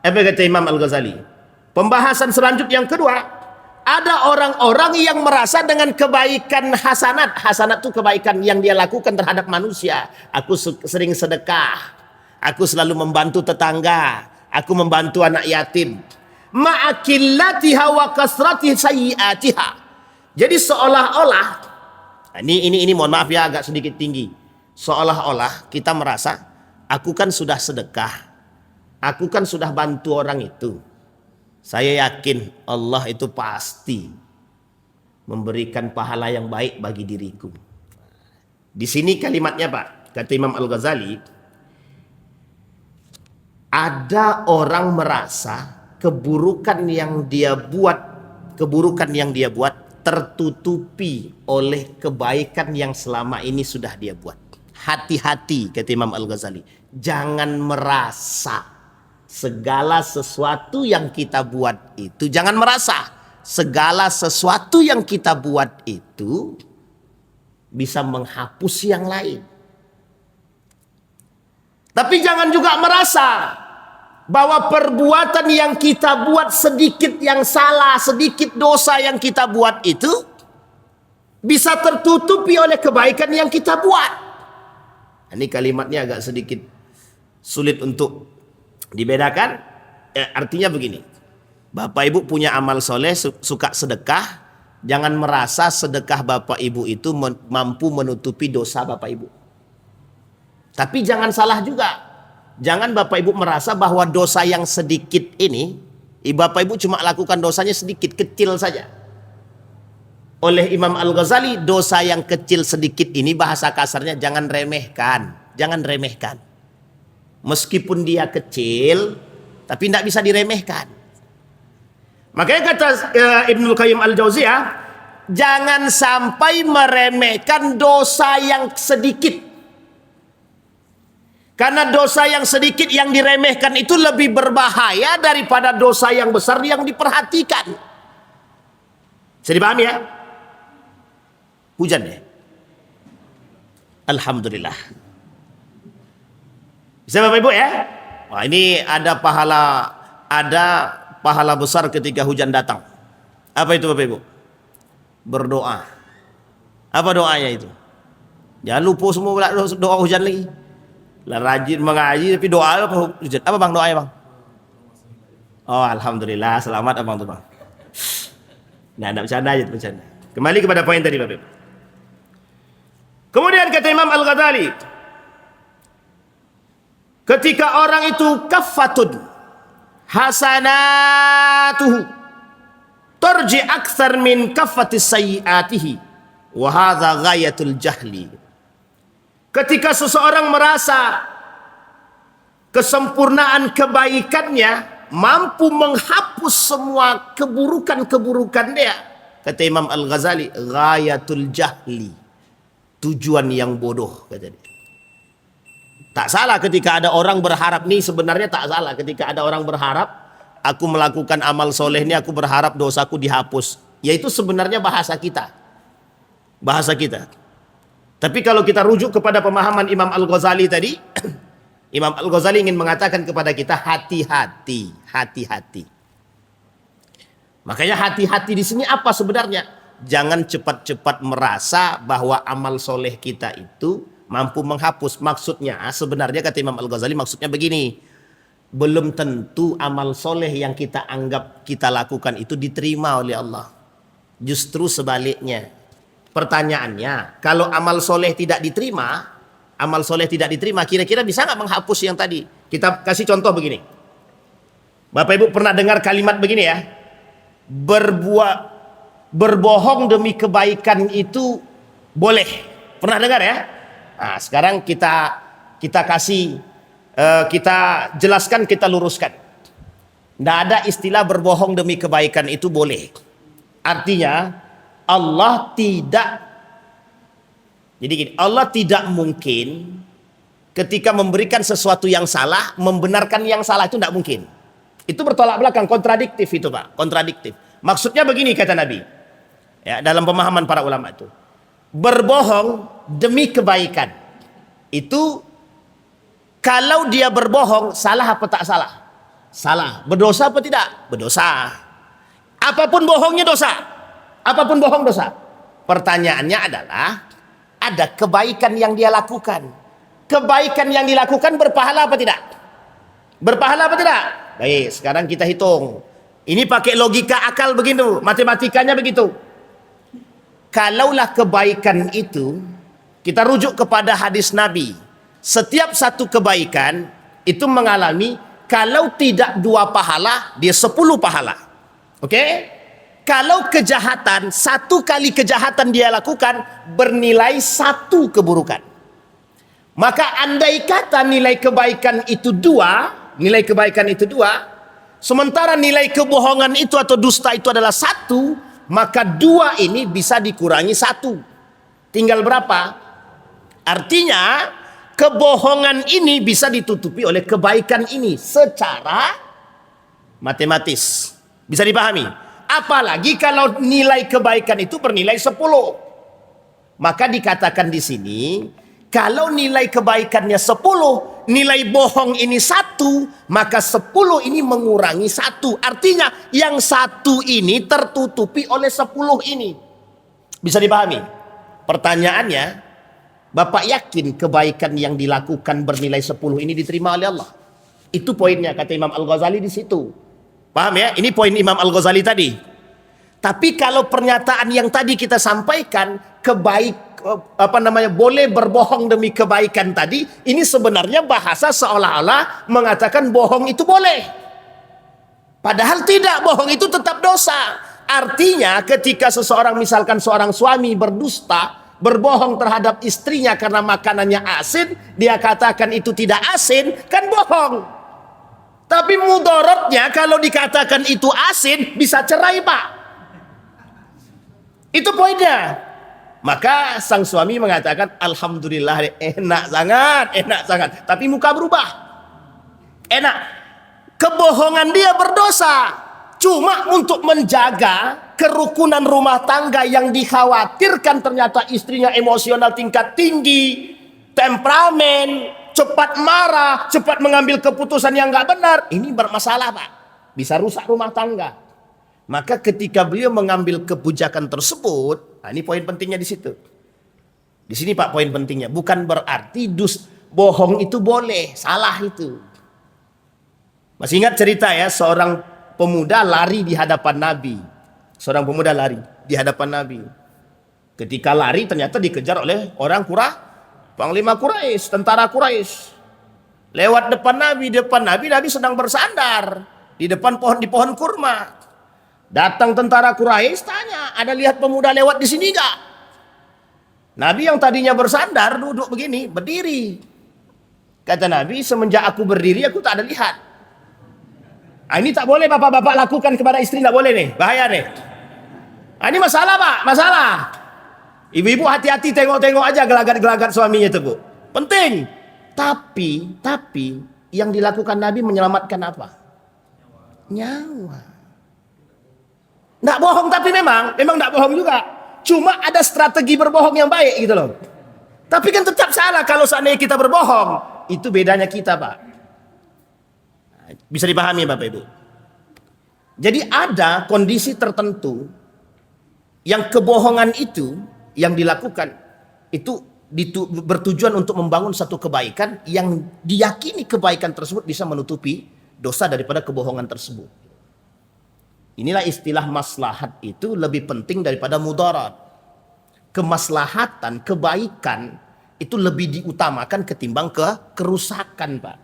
Apa kata Imam Al-Ghazali? Pembahasan selanjutnya yang kedua, ada orang-orang yang merasa dengan kebaikan hasanat. Hasanat itu kebaikan yang dia lakukan terhadap manusia. Aku sering sedekah. Aku selalu membantu tetangga. Aku membantu anak yatim. Ma'akillatiha wa kasrati sayyiatiha. Jadi seolah-olah, ini mohon maaf ya agak sedikit tinggi. Seolah-olah kita merasa, aku kan sudah sedekah. Aku kan sudah bantu orang itu. Saya yakin Allah itu pasti memberikan pahala yang baik bagi diriku. Di sini kalimatnya Pak, kata Imam Al-Ghazali, Ada orang merasa keburukan yang dia buat tertutupi oleh kebaikan yang selama ini sudah dia buat. Hati-hati, kata Imam Al-Ghazali, jangan merasa segala sesuatu yang kita buat itu, jangan merasa segala sesuatu yang kita buat itu bisa menghapus yang lain. Tapi jangan juga merasa bahwa perbuatan yang kita buat, sedikit yang salah, sedikit dosa yang kita buat itu bisa tertutupi oleh kebaikan yang kita buat. Ini kalimatnya agak sedikit sulit untuk dibedakan. Artinya begini, Bapak Ibu punya amal soleh, suka sedekah, jangan merasa sedekah Bapak Ibu itu mampu menutupi dosa Bapak Ibu. Tapi jangan salah juga, jangan Bapak Ibu merasa bahwa dosa yang sedikit ini, Bapak Ibu cuma lakukan dosanya sedikit, kecil saja. Oleh Imam Al-Ghazali, dosa yang kecil sedikit ini, bahasa kasarnya jangan remehkan. Jangan remehkan. Meskipun dia kecil, tapi tidak bisa diremehkan. Makanya kata Ibnul Qayyim Al-Jauziyah, jangan sampai meremehkan dosa yang sedikit. Karena dosa yang sedikit yang diremehkan itu lebih berbahaya daripada dosa yang besar yang diperhatikan. Bisa dipahami ya? Hujan ya? Alhamdulillah. Bisa Bapak Ibu ya? Wah, ini ada pahala besar ketika hujan datang. Apa itu Bapak Ibu? Berdoa. Apa doanya itu? Jangan lupa semua doa hujan lagi. Lah rajin mengaji tapi doa apa hujan? Apa Bang doanya Bang? Oh, alhamdulillah, selamat Abang tuh Bang. Nah, enggak bercanda aja, bercanda. Kembali kepada poin tadi Bapak Ibu. Kemudian kata Imam Al-Ghazali, ketika orang itu kaffatun hasanatuhu tarji akthar min kaffatis sayyiatihi wa hadza ghayatul jahli. Ketika seseorang merasa kesempurnaan kebaikannya mampu menghapus semua keburukan-keburukan dia, kata Imam Al-Ghazali, ghayatul jahli, tujuan yang bodoh, kata dia. Tak salah ketika ada orang berharap, nih sebenarnya tak salah ketika ada orang berharap, aku melakukan amal soleh ini, aku berharap dosaku dihapus. Yaitu sebenarnya bahasa kita. Bahasa kita. Tapi kalau kita rujuk kepada pemahaman Imam Al-Ghazali tadi, Imam Al-Ghazali ingin mengatakan kepada kita, hati-hati, hati-hati. Makanya hati-hati di sini apa sebenarnya? Jangan cepat-cepat merasa bahwa amal soleh kita itu mampu menghapus. Maksudnya sebenarnya kata Imam Al-Ghazali, maksudnya begini, belum tentu amal soleh yang kita anggap kita lakukan itu diterima oleh Allah. Justru sebaliknya. Pertanyaannya, kalau amal soleh tidak diterima, kira-kira bisa nggak menghapus yang tadi? Kita kasih contoh begini. Bapak Ibu pernah dengar kalimat begini ya, berbohong demi kebaikan itu boleh. Pernah dengar ya? Nah, sekarang kita jelaskan, kita luruskan. Tidak ada istilah berbohong demi kebaikan itu boleh. Artinya Allah tidak mungkin ketika memberikan sesuatu yang salah, membenarkan yang salah, itu tidak mungkin. Itu bertolak belakang, kontradiktif itu Pak, kontradiktif. Maksudnya begini kata Nabi, ya, dalam pemahaman para ulama itu, berbohong demi kebaikan itu, kalau dia berbohong salah apa tak salah? Salah. Berdosa apa tidak? Berdosa. Apapun bohongnya dosa. Apapun bohong dosa. Pertanyaannya adalah, ada kebaikan yang dia lakukan. Kebaikan yang dilakukan berpahala apa tidak? Berpahala apa tidak? Baik, sekarang kita hitung. Ini pakai logika akal begitu, matematikanya begitu. Kalaulah kebaikan itu, kita rujuk kepada hadis Nabi. Setiap satu kebaikan itu mengalami, kalau tidak 2 pahala, dia 10 pahala. Oke? Kalau kejahatan, 1 kali kejahatan dia lakukan bernilai 1 keburukan. Maka andai kata nilai kebaikan itu 2, nilai kebaikan itu 2, sementara nilai kebohongan itu atau dusta itu adalah 1, maka 2 ini bisa dikurangi 1. Tinggal berapa? Artinya kebohongan ini bisa ditutupi oleh kebaikan ini secara matematis. Bisa dipahami? Apalagi kalau nilai kebaikan itu bernilai 10. Maka dikatakan di sini, kalau nilai kebaikannya 10, nilai bohong ini 1, maka 10 ini mengurangi 1. Artinya yang 1 ini tertutupi oleh 10 ini. Bisa dipahami? Pertanyaannya, Bapak yakin kebaikan yang dilakukan bernilai 10 ini diterima oleh Allah? Itu poinnya kata Imam Al-Ghazali di situ. Paham ya? Ini poin Imam Al-Ghazali tadi. Tapi kalau pernyataan yang tadi kita sampaikan, boleh berbohong demi kebaikan tadi, ini sebenarnya bahasa seolah-olah mengatakan bohong itu boleh. Padahal tidak, bohong itu tetap dosa. Artinya ketika seseorang, misalkan seorang suami berdusta, berbohong terhadap istrinya karena makanannya asin, dia katakan itu tidak asin, kan bohong. Tapi mudaratnya kalau dikatakan itu asin, bisa cerai Pak. Itu poinnya. Maka sang suami mengatakan, alhamdulillah enak sangat. Tapi muka berubah. Enak. Kebohongan dia berdosa. Cuma untuk menjaga kerukunan rumah tangga yang dikhawatirkan ternyata istrinya emosional tingkat tinggi, temperamen, cepat marah, cepat mengambil keputusan yang nggak benar. Ini bermasalah Pak. Bisa rusak rumah tangga. Maka ketika beliau mengambil kebijakan tersebut, ini poin pentingnya di situ. Di sini Pak poin pentingnya. Bukan berarti bohong itu boleh, salah itu. Masih ingat cerita ya, seorang pemuda lari di hadapan Nabi. Seorang pemuda lari di hadapan Nabi. Ketika lari ternyata dikejar oleh orang Panglima Quraisy, tentara Quraisy. Lewat depan Nabi, Nabi sedang bersandar di depan pohon kurma. Datang tentara Quraisy tanya, ada lihat pemuda lewat di sini gak? Nabi yang tadinya bersandar duduk begini, berdiri. Kata Nabi, semenjak aku berdiri aku tak ada lihat. Ini tak boleh bapak-bapak lakukan kepada istri, tak boleh nih, bahaya nih. Ini masalah Pak, masalah. Ibu-ibu hati-hati, tengok-tengok aja gelagat-gelagat suaminya itu Bu. Penting. Tapi yang dilakukan Nabi menyelamatkan apa? Nyawa. Nggak bohong, tapi memang nggak bohong juga. Cuma ada strategi berbohong yang baik gitu loh. Tapi kan tetap salah kalau seandainya kita berbohong. Itu bedanya kita Pak. Bisa dipahami Bapak Ibu. Jadi ada kondisi tertentu yang kebohongan itu yang dilakukan itu bertujuan untuk membangun satu kebaikan yang diyakini kebaikan tersebut bisa menutupi dosa daripada kebohongan tersebut. Inilah istilah maslahat itu lebih penting daripada mudarat. Kemaslahatan, kebaikan itu lebih diutamakan ketimbang kerusakan Pak.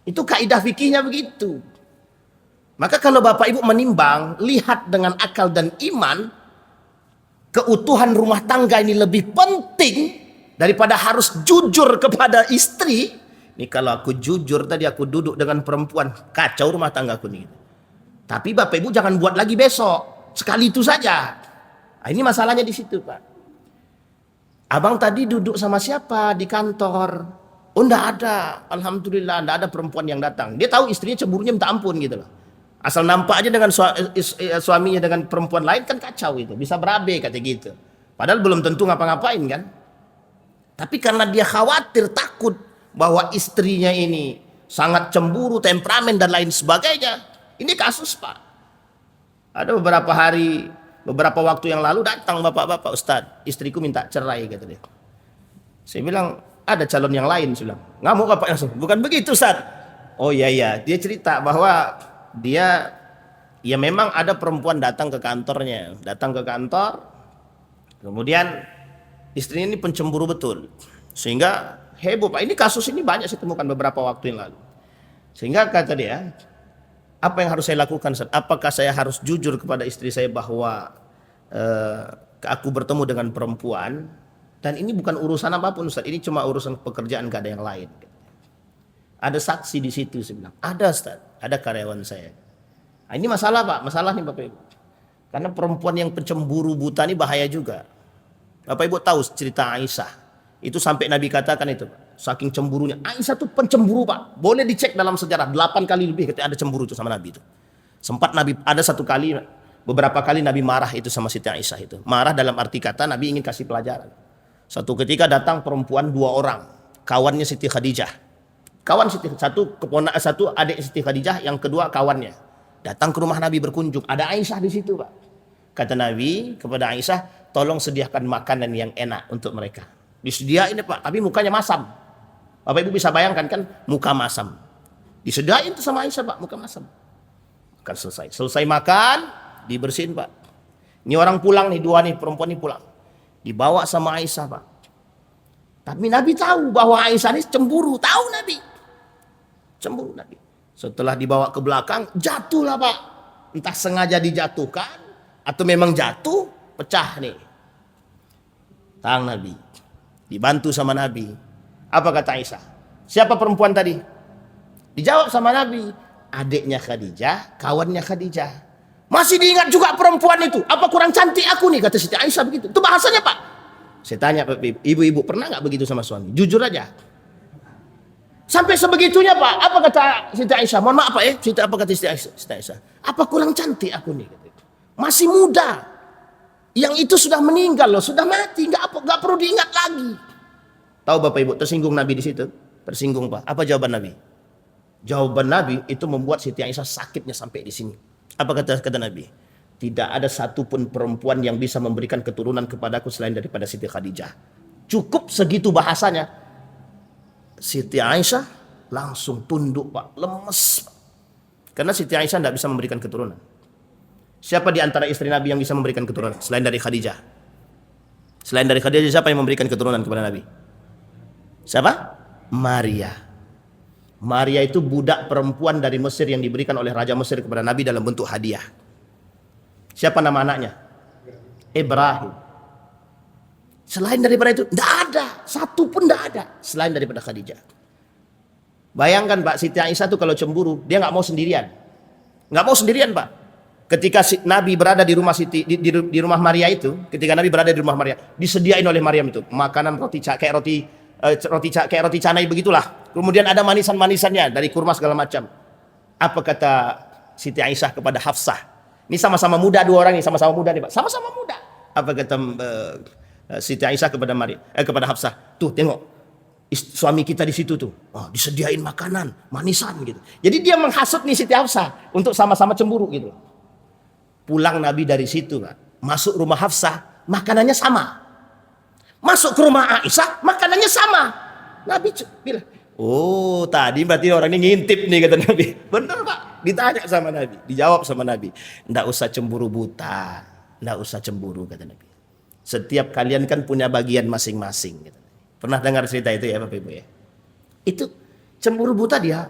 Itu kaidah fikihnya begitu. Maka kalau Bapak Ibu menimbang, lihat dengan akal dan iman, keutuhan rumah tangga ini lebih penting daripada harus jujur kepada istri. Ini kalau aku jujur tadi aku duduk dengan perempuan, kacau rumah tanggaku nih. Tapi Bapak Ibu jangan buat lagi besok, sekali itu saja. Ini masalahnya di situ Pak. Abang tadi duduk sama siapa di kantor? Oh enggak ada, alhamdulillah enggak ada perempuan yang datang. Dia tahu istrinya cemburunya minta ampun gitu loh. Asal nampak aja dengan suaminya dengan perempuan lain kan kacau itu, bisa berabe kata gitu. Padahal belum tentu ngapa-ngapain kan. Tapi karena dia khawatir, takut bahwa istrinya ini sangat cemburu, temperamen dan lain sebagainya. Ini kasus Pak. Ada beberapa waktu yang lalu datang bapak-bapak, Ustadz, istriku minta cerai kata dia. Saya bilang, ada calon yang lain, saya bilang. Ngamuk apa langsung? Bukan begitu Ustadz. Oh iya, dia cerita bahwa dia ya memang ada perempuan datang ke kantornya, kemudian istrinya ini pencemburu betul, sehingga heboh Pak. Ini kasus ini banyak saya temukan beberapa waktu yang lalu. Sehingga kata dia, apa yang harus saya lakukan? Apakah saya harus jujur kepada istri saya bahwa aku bertemu dengan perempuan dan ini bukan urusan apapun Ustaz, ini cuma urusan pekerjaan, gak ada yang lain. Ada saksi di situ. Saya bilang, ada Ustaz, ada karyawan saya. Nah, ini masalah Pak, masalah nih Bapak Ibu. Karena perempuan yang pencemburu buta ini bahaya juga. Bapak Ibu tahu cerita Aisyah. Itu sampai Nabi katakan itu, saking cemburunya. Aisyah tuh pencemburu Pak. Boleh dicek dalam sejarah, 8 kali lebih ketika ada cemburu itu sama Nabi itu. Sempat Nabi, ada satu kali, beberapa kali Nabi marah itu sama Siti Aisyah itu. Marah dalam arti kata Nabi ingin kasih pelajaran. Satu ketika datang perempuan 2 orang, kawannya Siti Khadijah. Kawan Siti, satu adik Siti Khadijah, yang kedua kawannya. Datang ke rumah Nabi berkunjung, ada Aisyah di situ Pak. Kata Nabi kepada Aisyah, tolong sediakan makanan yang enak untuk mereka. Disediain Pak, tapi mukanya masam. Bapak Ibu bisa bayangkan kan, muka masam. Disediain itu sama Aisyah Pak, muka masam. Makan selesai. Selesai makan, dibersihin Pak. Ini orang pulang nih, 2 nih, perempuan ini pulang. Dibawa sama Aisyah Pak. Tapi Nabi tahu bahwa Aisyah ini cemburu, tahu Nabi. Cemburu Nabi. Setelah dibawa ke belakang, jatuhlah Pak. Entah sengaja dijatuhkan, atau memang jatuh, pecah nih tangan Nabi. Dibantu sama Nabi. Apa kata Aisyah? Siapa perempuan tadi? Dijawab sama Nabi, adiknya Khadijah, kawannya Khadijah. Masih diingat juga perempuan itu. Apa kurang cantik aku nih, kata Siti Aisyah begitu. Itu bahasanya Pak. Saya tanya ibu-ibu, pernah nggak begitu sama suami? Jujur aja. Sampai sebegitunya Pak. Apa kata Siti Aisyah? Mohon maaf Pak ya. Apa kata Siti Aisyah? Apa kurang cantik aku nih? Masih muda. Yang itu sudah meninggal loh, sudah mati, nggak perlu diingat lagi. Tahu Bapak Ibu, tersinggung Nabi di situ? Tersinggung Pak. Apa jawaban Nabi? Jawaban Nabi itu membuat Siti Aisyah sakitnya sampai di sini. Apa kata Nabi? Tidak ada satupun perempuan yang bisa memberikan keturunan kepadaku selain daripada Siti Khadijah. Cukup segitu bahasanya. Siti Aisyah langsung tunduk Pak, lemes. Karena Siti Aisyah tidak bisa memberikan keturunan. Siapa di antara istri Nabi yang bisa memberikan keturunan selain dari Khadijah? Selain dari Khadijah, siapa yang memberikan keturunan kepada Nabi? Siapa? Maria. Maria itu budak perempuan dari Mesir yang diberikan oleh Raja Mesir kepada Nabi dalam bentuk hadiah. Siapa nama anaknya? Ibrahim. Selain daripada itu, tidak ada. Satu pun tidak ada. Selain daripada Khadijah. Bayangkan Pak, Siti Aisyah itu kalau cemburu, dia nggak mau sendirian. Nggak mau sendirian Pak. Ketika Nabi berada di rumah di rumah Maria itu, ketika Nabi berada di rumah Maria, disediain oleh Maryam itu makanan kayak roti canai begitulah. Kemudian ada manisan-manisannya dari kurma segala macam. Apa kata Siti Aisyah kepada Hafsah? Ini sama-sama muda, 2 orang ini sama-sama muda nih Pak, sama-sama muda. Apa kata Siti Aisyah kepada Hafsah? Tuh tengok, suami kita di situ tuh, disediain makanan, manisan gitu. Jadi dia menghasut nih Siti Hafsah untuk sama-sama cemburu gitu. Pulang Nabi dari situ, Pak. Masuk rumah Hafsah, makanannya sama. Masuk ke rumah Aisyah, makanannya sama. Nabi bilang, oh tadi berarti orang ini ngintip nih, kata Nabi. Benar Pak, ditanya sama Nabi, dijawab sama Nabi. Nggak usah cemburu buta, nggak usah cemburu, kata Nabi. Setiap kalian kan punya bagian masing-masing. Kata Nabi. Pernah dengar cerita itu ya Bapak Ibu ya? Itu cemburu buta dia.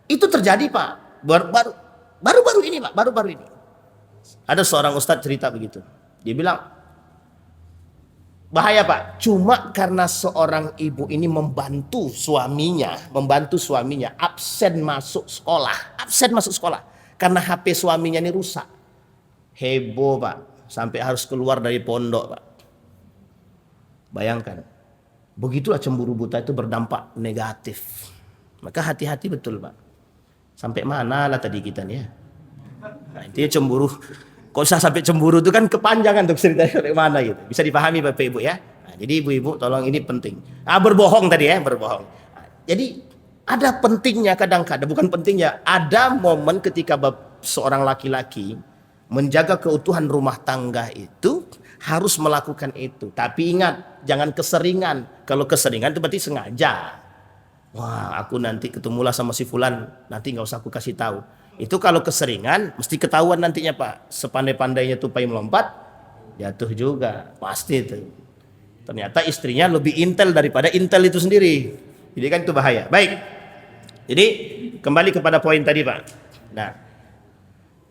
Itu terjadi Pak, baru-baru ini Pak, baru-baru ini. Ada seorang ustadz cerita begitu. Dia bilang, bahaya Pak, cuma karena seorang ibu ini membantu suaminya absen masuk sekolah. Karena HP suaminya ini rusak. Heboh Pak, sampai harus keluar dari pondok Pak. Bayangkan, begitulah cemburu buta itu berdampak negatif. Maka hati-hati betul Pak. Sampai mana lah tadi kita nih ya. Nah, intinya cemburu. Kok usah sampai cemburu itu kan kepanjangan untuk ceritanya sampai mana gitu. Bisa dipahami Bapak Ibu ya. Nah, jadi ibu-ibu tolong, ini penting. Berbohong tadi ya, berbohong. Nah, jadi ada pentingnya kadang-kadang, bukan pentingnya, ada momen ketika seorang laki-laki menjaga keutuhan rumah tangga itu harus melakukan itu. Tapi ingat, jangan keseringan. Kalau keseringan itu berarti sengaja. Wah, aku nanti ketemulah sama si fulan, nanti nggak usah aku kasih tahu. Itu kalau keseringan mesti ketahuan nantinya Pak. Sepandai-pandainya tupai melompat, jatuh juga. Pasti itu. Ternyata istrinya lebih intel daripada intel itu sendiri. Jadi kan itu bahaya. Baik. Jadi kembali kepada poin tadi Pak. Nah,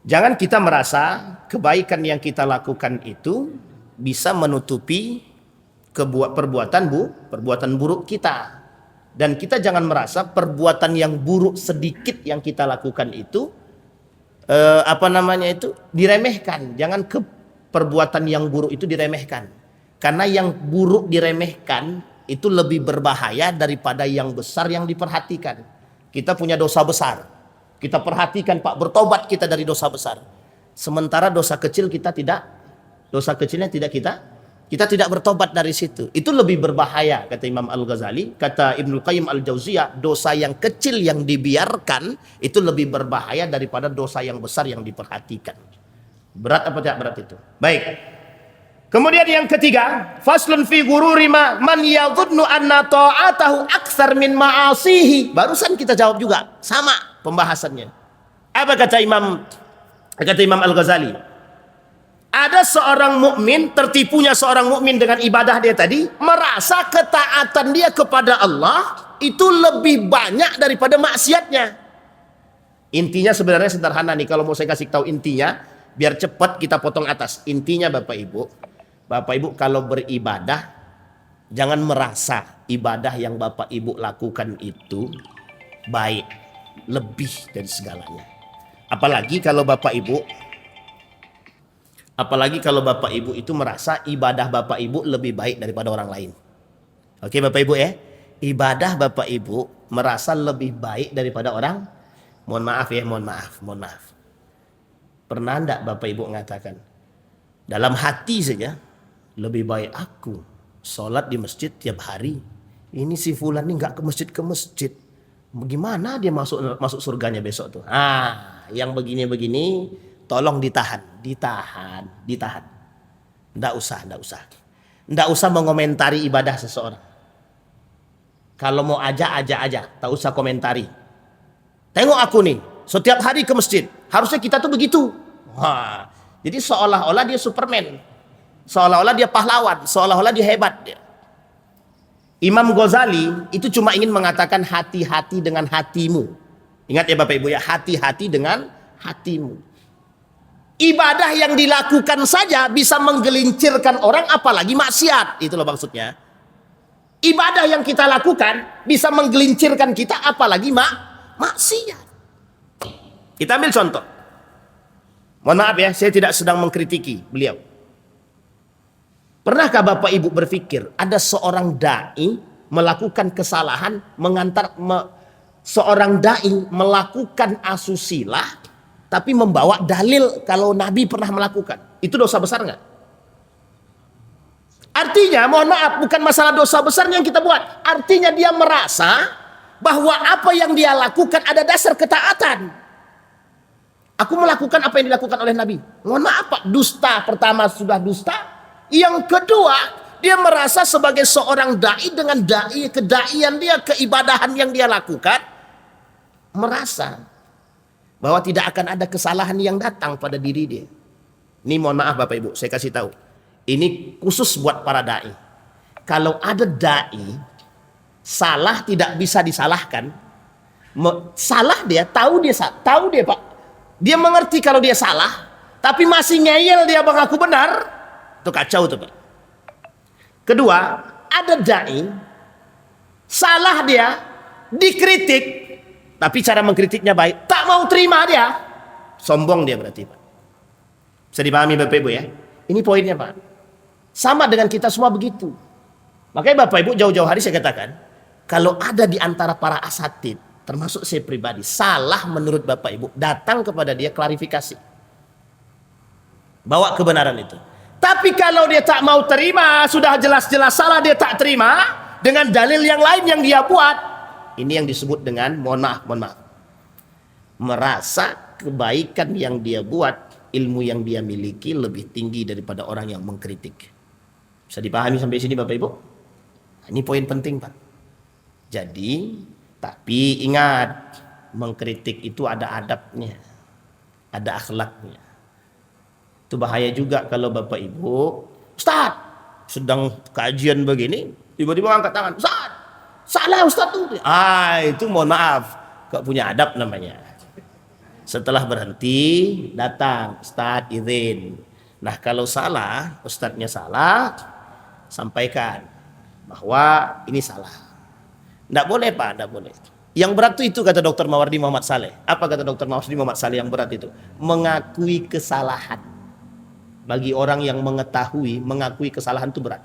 jangan kita merasa kebaikan yang kita lakukan itu bisa menutupi perbuatan buruk kita. Dan kita jangan merasa perbuatan yang buruk sedikit yang kita lakukan itu diremehkan. Jangan ke perbuatan yang buruk itu diremehkan. Karena yang buruk diremehkan itu lebih berbahaya daripada yang besar yang diperhatikan. Kita punya dosa besar. Kita perhatikan, Pak, bertobat kita dari dosa besar. Sementara dosa kecilnya kita tidak bertobat dari situ. Itu lebih berbahaya, kata Imam Al-Ghazali, kata Ibnul Qayyim Al-Jauziyah, dosa yang kecil yang dibiarkan itu lebih berbahaya daripada dosa yang besar yang diperhatikan. Berat apa tidak berat itu? Baik. Kemudian yang ketiga, faslun fi gururi man yadhunnu anna ta'atahu aktsar min ma'asihi. Barusan kita jawab juga, sama pembahasannya. Apa kata Imam Al-Ghazali? Ada seorang mukmin, tertipunya seorang mukmin dengan ibadah dia tadi, merasa ketaatan dia kepada Allah itu lebih banyak daripada maksiatnya. Intinya sebenarnya sederhana nih, kalau mau saya kasih tahu intinya, biar cepat kita potong atas. Intinya Bapak Ibu kalau beribadah, jangan merasa ibadah yang Bapak Ibu lakukan itu baik, lebih dari segalanya. Apalagi kalau Bapak Ibu itu merasa ibadah Bapak Ibu lebih baik daripada orang lain. Oke Bapak Ibu ya. Ibadah Bapak Ibu merasa lebih baik daripada orang. Mohon maaf. Pernah enggak Bapak Ibu mengatakan, dalam hati saja, lebih baik aku sholat di masjid tiap hari. Ini si fulan ini enggak ke masjid. Bagaimana dia masuk surganya besok tuh? Yang begini-begini tolong ditahan. Nggak usah mengomentari ibadah seseorang. Kalau mau aja, tak usah komentari. Tengok aku nih, setiap hari ke masjid. Harusnya kita tuh begitu. Jadi seolah-olah dia Superman, seolah-olah dia pahlawan, seolah-olah dia hebat. Imam Ghazali itu cuma ingin mengatakan hati-hati dengan hatimu. Ingat ya Bapak Ibu ya, hati-hati dengan hatimu. Ibadah yang dilakukan saja bisa menggelincirkan orang, apalagi maksiat. Itulah maksudnya. Ibadah yang kita lakukan bisa menggelincirkan kita, apalagi maksiat. Kita ambil contoh. Mohon maaf ya, saya tidak sedang mengkritiki beliau. Pernahkah Bapak Ibu berpikir ada seorang dai melakukan kesalahan, seorang dai melakukan asusila, tapi membawa dalil kalau Nabi pernah melakukan? Itu dosa besar nggak? Artinya, mohon maaf, bukan masalah dosa besarnya yang kita buat. Artinya dia merasa bahwa apa yang dia lakukan ada dasar ketaatan. Aku melakukan apa yang dilakukan oleh Nabi. Mohon maaf Pak, dusta. Pertama sudah dusta. Yang kedua, dia merasa sebagai seorang dai dengan kedaian dia, keibadahan yang dia lakukan, merasa bahwa tidak akan ada kesalahan yang datang pada diri dia. Ini mohon maaf Bapak Ibu, saya kasih tahu. Ini khusus buat para dai. Kalau ada dai salah tidak bisa disalahkan. Salah dia, tahu dia Pak. Dia mengerti kalau dia salah, tapi masih ngeyel dia mengaku benar. Itu kacau tuh Pak. Kedua, ada dai salah dia, dikritik, tapi cara mengkritiknya baik, tak mau terima dia, sombong dia berarti Pak. Bisa dipahami Bapak Ibu ya. Ini poinnya Pak. Sama dengan kita semua begitu. Makanya Bapak Ibu jauh-jauh hari saya katakan, kalau ada di antara para asatid, termasuk saya pribadi, salah menurut Bapak Ibu, datang kepada dia klarifikasi. Bawa kebenaran itu. Tapi kalau dia tak mau terima, sudah jelas-jelas salah, dia tak terima, dengan dalil yang lain yang dia buat, ini yang disebut dengan, mohon maaf, merasa kebaikan yang dia buat, ilmu yang dia miliki lebih tinggi daripada orang yang mengkritik. Bisa dipahami sampai sini Bapak Ibu? Ini poin penting Pak. Jadi, tapi ingat, mengkritik itu ada adabnya, ada akhlaknya. Itu bahaya juga kalau Bapak Ibu, Ustaz, sedang kajian begini, tiba-tiba angkat tangan, Ustaz, salah Ustaz tuh. Itu mohon maaf, gak punya adab namanya. Setelah berhenti, datang, Ustaz izin. Nah kalau salah, Ustaznya salah, sampaikan bahwa ini salah. Tidak boleh Pak, tidak boleh. Yang berat itu kata Dr. Mawardi Muhammad Saleh. Apa kata Dr. Mawardi Muhammad Saleh yang berat itu? Mengakui kesalahan. Bagi orang yang mengakui kesalahan itu berat.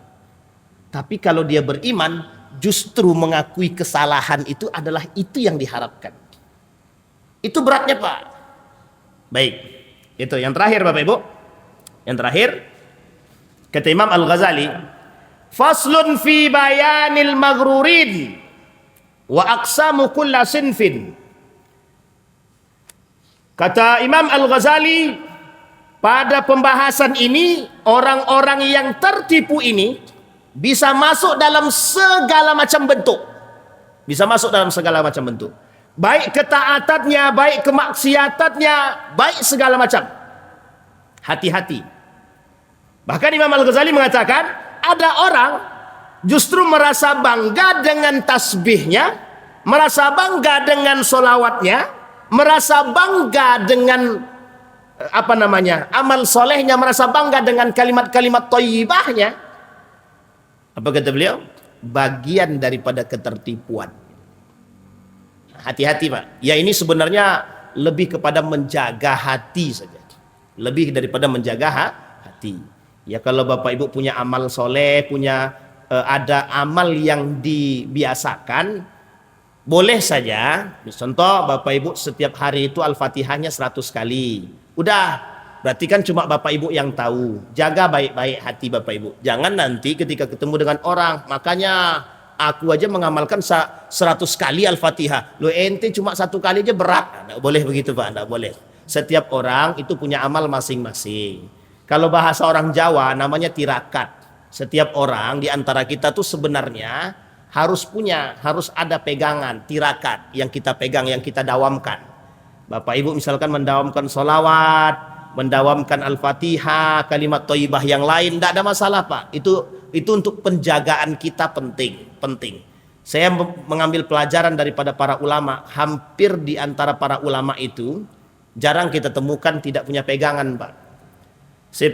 Tapi kalau dia beriman, justru mengakui kesalahan itu adalah itu yang diharapkan. Itu beratnya Pak. Baik, itu yang terakhir Bapak Ibu. Yang terakhir, kata Imam Al-Ghazali, faslun fi bayanil maghrurin wa aqsamu kulla sinfin. Kata Imam Al-Ghazali, pada pembahasan ini orang-orang yang tertipu ini bisa masuk dalam segala macam bentuk. Bisa masuk dalam segala macam bentuk. Baik ketaatannya, baik kemaksiatannya, baik segala macam. Hati-hati. Bahkan Imam Al-Ghazali mengatakan, ada orang justru merasa bangga dengan tasbihnya, merasa bangga dengan solawatnya, merasa bangga dengan amal solehnya, merasa bangga dengan kalimat-kalimat thayyibahnya. Apa kata beliau? Bagian daripada ketertipuan. Hati-hati Pak. Ya ini sebenarnya lebih kepada menjaga hati saja. Lebih daripada menjaga hati. Ya kalau Bapak Ibu punya amal soleh, punya ada amal yang dibiasakan, boleh saja. Contoh Bapak Ibu setiap hari itu Al-Fatihahnya 100 kali. Udah, berarti kan cuma Bapak Ibu yang tahu. Jaga baik-baik hati Bapak Ibu. Jangan nanti ketika ketemu dengan orang, makanya aku aja mengamalkan 100 kali Al-Fatihah. Lo ente cuma 1 kali aja berat. Nggak boleh begitu Pak, nggak boleh. Setiap orang itu punya amal masing-masing. Kalau bahasa orang Jawa namanya tirakat. Setiap orang di antara kita tuh sebenarnya harus ada pegangan, tirakat yang kita pegang, yang kita dawamkan. Bapak Ibu misalkan mendawamkan solawat, mendawamkan Al-Fatihah, kalimat thayyibah yang lain, tidak ada masalah Pak. Itu untuk penjagaan kita penting. Saya mengambil pelajaran daripada para ulama. Hampir di antara para ulama itu jarang kita temukan tidak punya pegangan Pak. Saya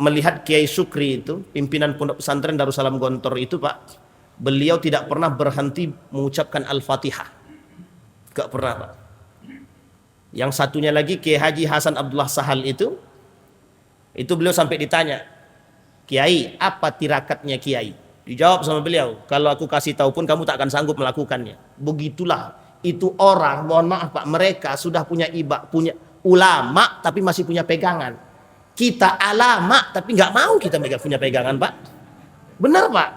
melihat Kiai Sukri itu, pimpinan pondok pesantren Darussalam Gontor itu Pak, beliau tidak pernah berhenti mengucapkan Al-Fatihah. Gak pernah Pak. Yang satunya lagi Kiai Haji Hasan Abdullah Sahal itu beliau sampai ditanya, Kiai, apa tirakatnya Kiai? Dijawab sama beliau, kalau aku kasih tahu pun kamu tak akan sanggup melakukannya. Begitulah itu orang, mohon maaf Pak, mereka sudah punya punya ulama tapi masih punya pegangan. Kita alama tapi nggak mau kita punya pegangan Pak. Benar Pak.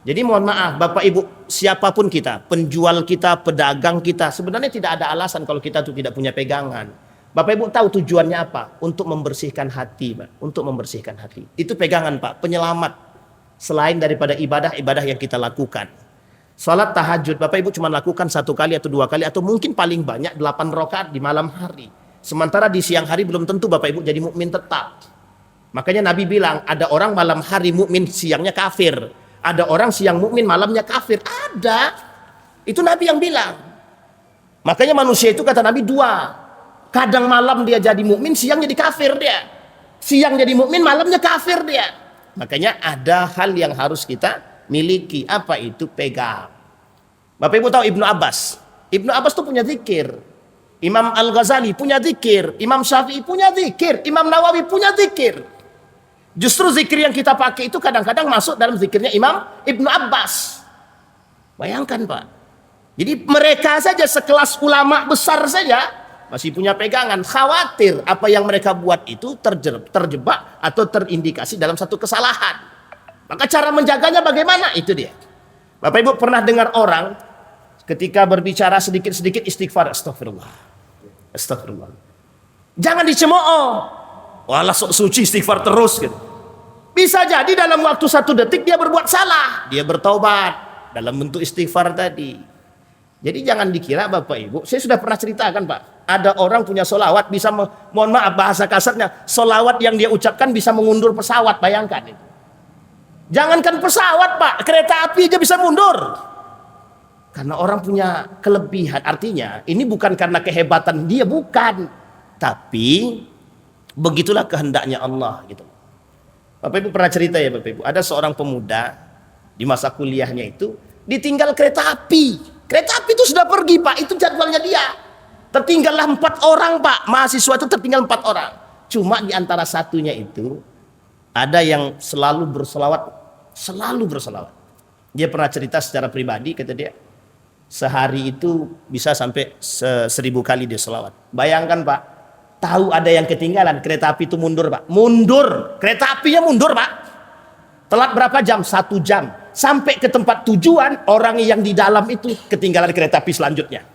Jadi mohon maaf Bapak Ibu, siapapun kita, penjual kita, pedagang kita, sebenarnya tidak ada alasan kalau kita tuh tidak punya pegangan. Bapak Ibu tahu tujuannya apa? Untuk membersihkan hati Pak. Untuk membersihkan hati. Itu pegangan Pak, penyelamat. Selain daripada ibadah-ibadah yang kita lakukan. Salat tahajud Bapak Ibu cuma lakukan 1 kali atau 2 kali, atau mungkin paling banyak 8 rakaat di malam hari. Sementara di siang hari belum tentu Bapak Ibu jadi mukmin tetap. Makanya Nabi bilang, ada orang malam hari mukmin, siangnya kafir. Ada orang siang mukmin, malamnya kafir. Ada. Itu Nabi yang bilang. Makanya manusia itu kata Nabi 2. Kadang malam dia jadi mukmin, siang jadi kafir dia. Siang jadi mukmin, malamnya kafir dia. Makanya ada hal yang harus kita miliki. Apa itu? Pegang. Bapak Ibu tahu Ibnu Abbas. Ibnu Abbas tuh punya zikir. Imam Al-Ghazali punya zikir. Imam Syafi'i punya zikir. Imam Nawawi punya zikir. Justru zikir yang kita pakai itu kadang-kadang masuk dalam zikirnya Imam Ibnu Abbas. Bayangkan Pak. Jadi mereka saja sekelas ulama besar saja masih punya pegangan. Khawatir apa yang mereka buat itu terjebak atau terindikasi dalam satu kesalahan. Maka cara menjaganya bagaimana? Itu dia. Bapak Ibu pernah dengar orang ketika berbicara sedikit-sedikit istighfar, astagfirullah. Astagfirullah. Jangan dicemooh. Walah sok suci istighfar terus gitu. Bisa jadi dalam waktu 1 detik dia berbuat salah, dia bertaubat dalam bentuk istighfar tadi. Jadi jangan dikira Bapak Ibu, saya sudah pernah ceritakan Pak, ada orang punya solawat bisa, mohon maaf bahasa kasarnya, solawat yang dia ucapkan bisa mengundur pesawat, bayangkan itu. Jangankan pesawat Pak, kereta api aja bisa mundur. Karena orang punya kelebihan, artinya ini bukan karena kehebatan dia, bukan. Tapi begitulah kehendaknya Allah gitu. Bapak Ibu pernah cerita ya Bapak Ibu, ada seorang pemuda di masa kuliahnya itu Ditinggal kereta api. Kereta api itu sudah pergi Pak, itu jadwalnya dia. Tertinggallah 4 orang Pak, mahasiswa itu tertinggal 4 orang. Cuma di antara satunya itu ada yang selalu berselawat. Dia pernah cerita secara pribadi, kata dia, sehari itu bisa sampai 1000 kali dia selawat. Bayangkan Pak, tahu ada yang ketinggalan, kereta api itu mundur Pak. Mundur, kereta apinya mundur Pak. Telat berapa jam? 1 jam. Sampai ke tempat tujuan, orang yang di dalam itu ketinggalan kereta api selanjutnya.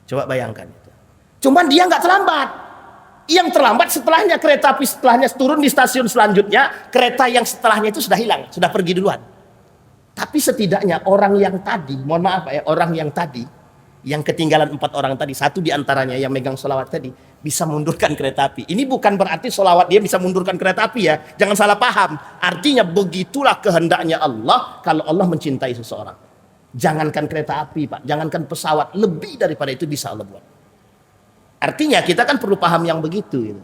Coba bayangkan itu. Cuman dia nggak terlambat. Yang terlambat setelahnya, kereta api setelahnya turun di stasiun selanjutnya, kereta yang setelahnya itu sudah hilang, sudah pergi duluan. Tapi setidaknya orang yang tadi, mohon maaf ya, orang yang tadi, yang ketinggalan 4 orang tadi, satu di antaranya yang megang sholawat tadi, bisa mundurkan kereta api. Ini bukan berarti sholawat dia bisa mundurkan kereta api ya, jangan salah paham. Artinya begitulah kehendaknya Allah kalau Allah mencintai seseorang. Jangankan kereta api Pak, jangankan pesawat, lebih daripada itu bisa Allah buat. Artinya kita kan perlu paham yang begitu. Gitu.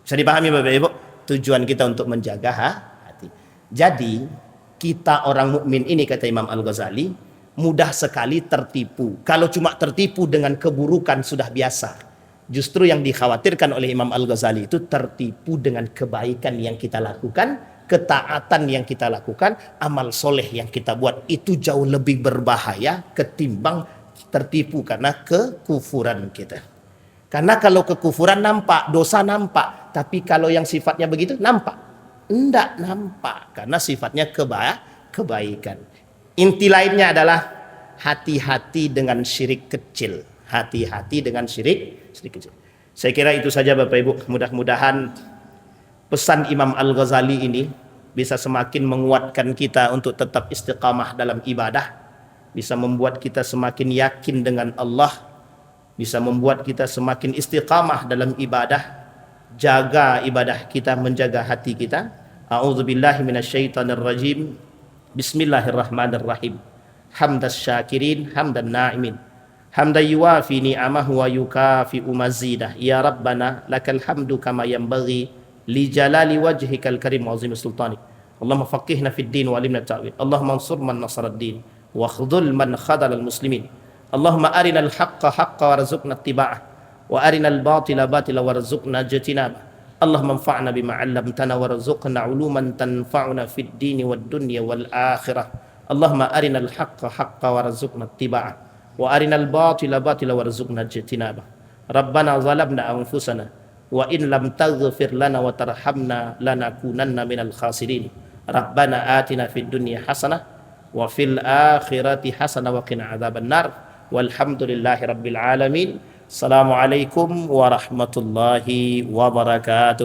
Bisa dipahami Bapak Ibu? Tujuan kita untuk menjaga hati. Jadi kita orang mukmin ini, kata Imam Al-Ghazali, mudah sekali tertipu. Kalau cuma tertipu dengan keburukan sudah biasa. Justru yang dikhawatirkan oleh Imam Al-Ghazali itu tertipu dengan kebaikan yang kita lakukan, ketaatan yang kita lakukan, amal soleh yang kita buat. Itu jauh lebih berbahaya ketimbang tertipu karena kekufuran kita. Karena kalau kekufuran nampak, dosa nampak. Tapi kalau yang sifatnya begitu nampak? Enggak nampak. Karena sifatnya kebaikan. Inti lainnya adalah hati-hati dengan syirik kecil. Hati-hati dengan syirik kecil. Saya kira itu saja Bapak Ibu. Mudah-mudahan pesan Imam Al-Ghazali ini bisa semakin menguatkan kita untuk tetap istiqamah dalam ibadah. Bisa membuat kita semakin yakin dengan Allah. Bisa membuat kita semakin istiqamah dalam ibadah. Jaga ibadah kita, menjaga hati kita. A'udzubillahi minasyaitonirrajim. Bismillahirrahmanirrahim. Hamdas syakirin, hamdan na'imin. Hamdan yuwafi ni'amahu wa yukafi'u mazidah. Ya Rabbana lakal hamdu kama yanbaghi li jalali wajhikal karim wa azimi sultanik. Allahumma faqihna fid din wa alimna ta'wil. Allahumma ansur man nasarad din wa khudhul man khadalal muslimin. Allahumma arinal haqqa haqqa warzuqna ittiba'ah wa arinal batila batila warzuqna ijtinabah. Allahumma anfa'na bima 'allamtana warzuqna 'uluman tanfa'una fid dini wad dunya wal akhirah. Allahumma arinal haqqa haqqa warzuqna ittiba'ah wa arinal batila batila warzuqna ijtinabah. Rabbana zalamna anfusana wa in lam taghfir lana wa tarhamna lanakunanna minal khasirin. Rabbana atina fid dunya hasanah wa fil akhirati hasanah wa qina adzabannar. Walhamdulillahi rabbil alamin. Assalamualaikum warahmatullahi wabarakatuh.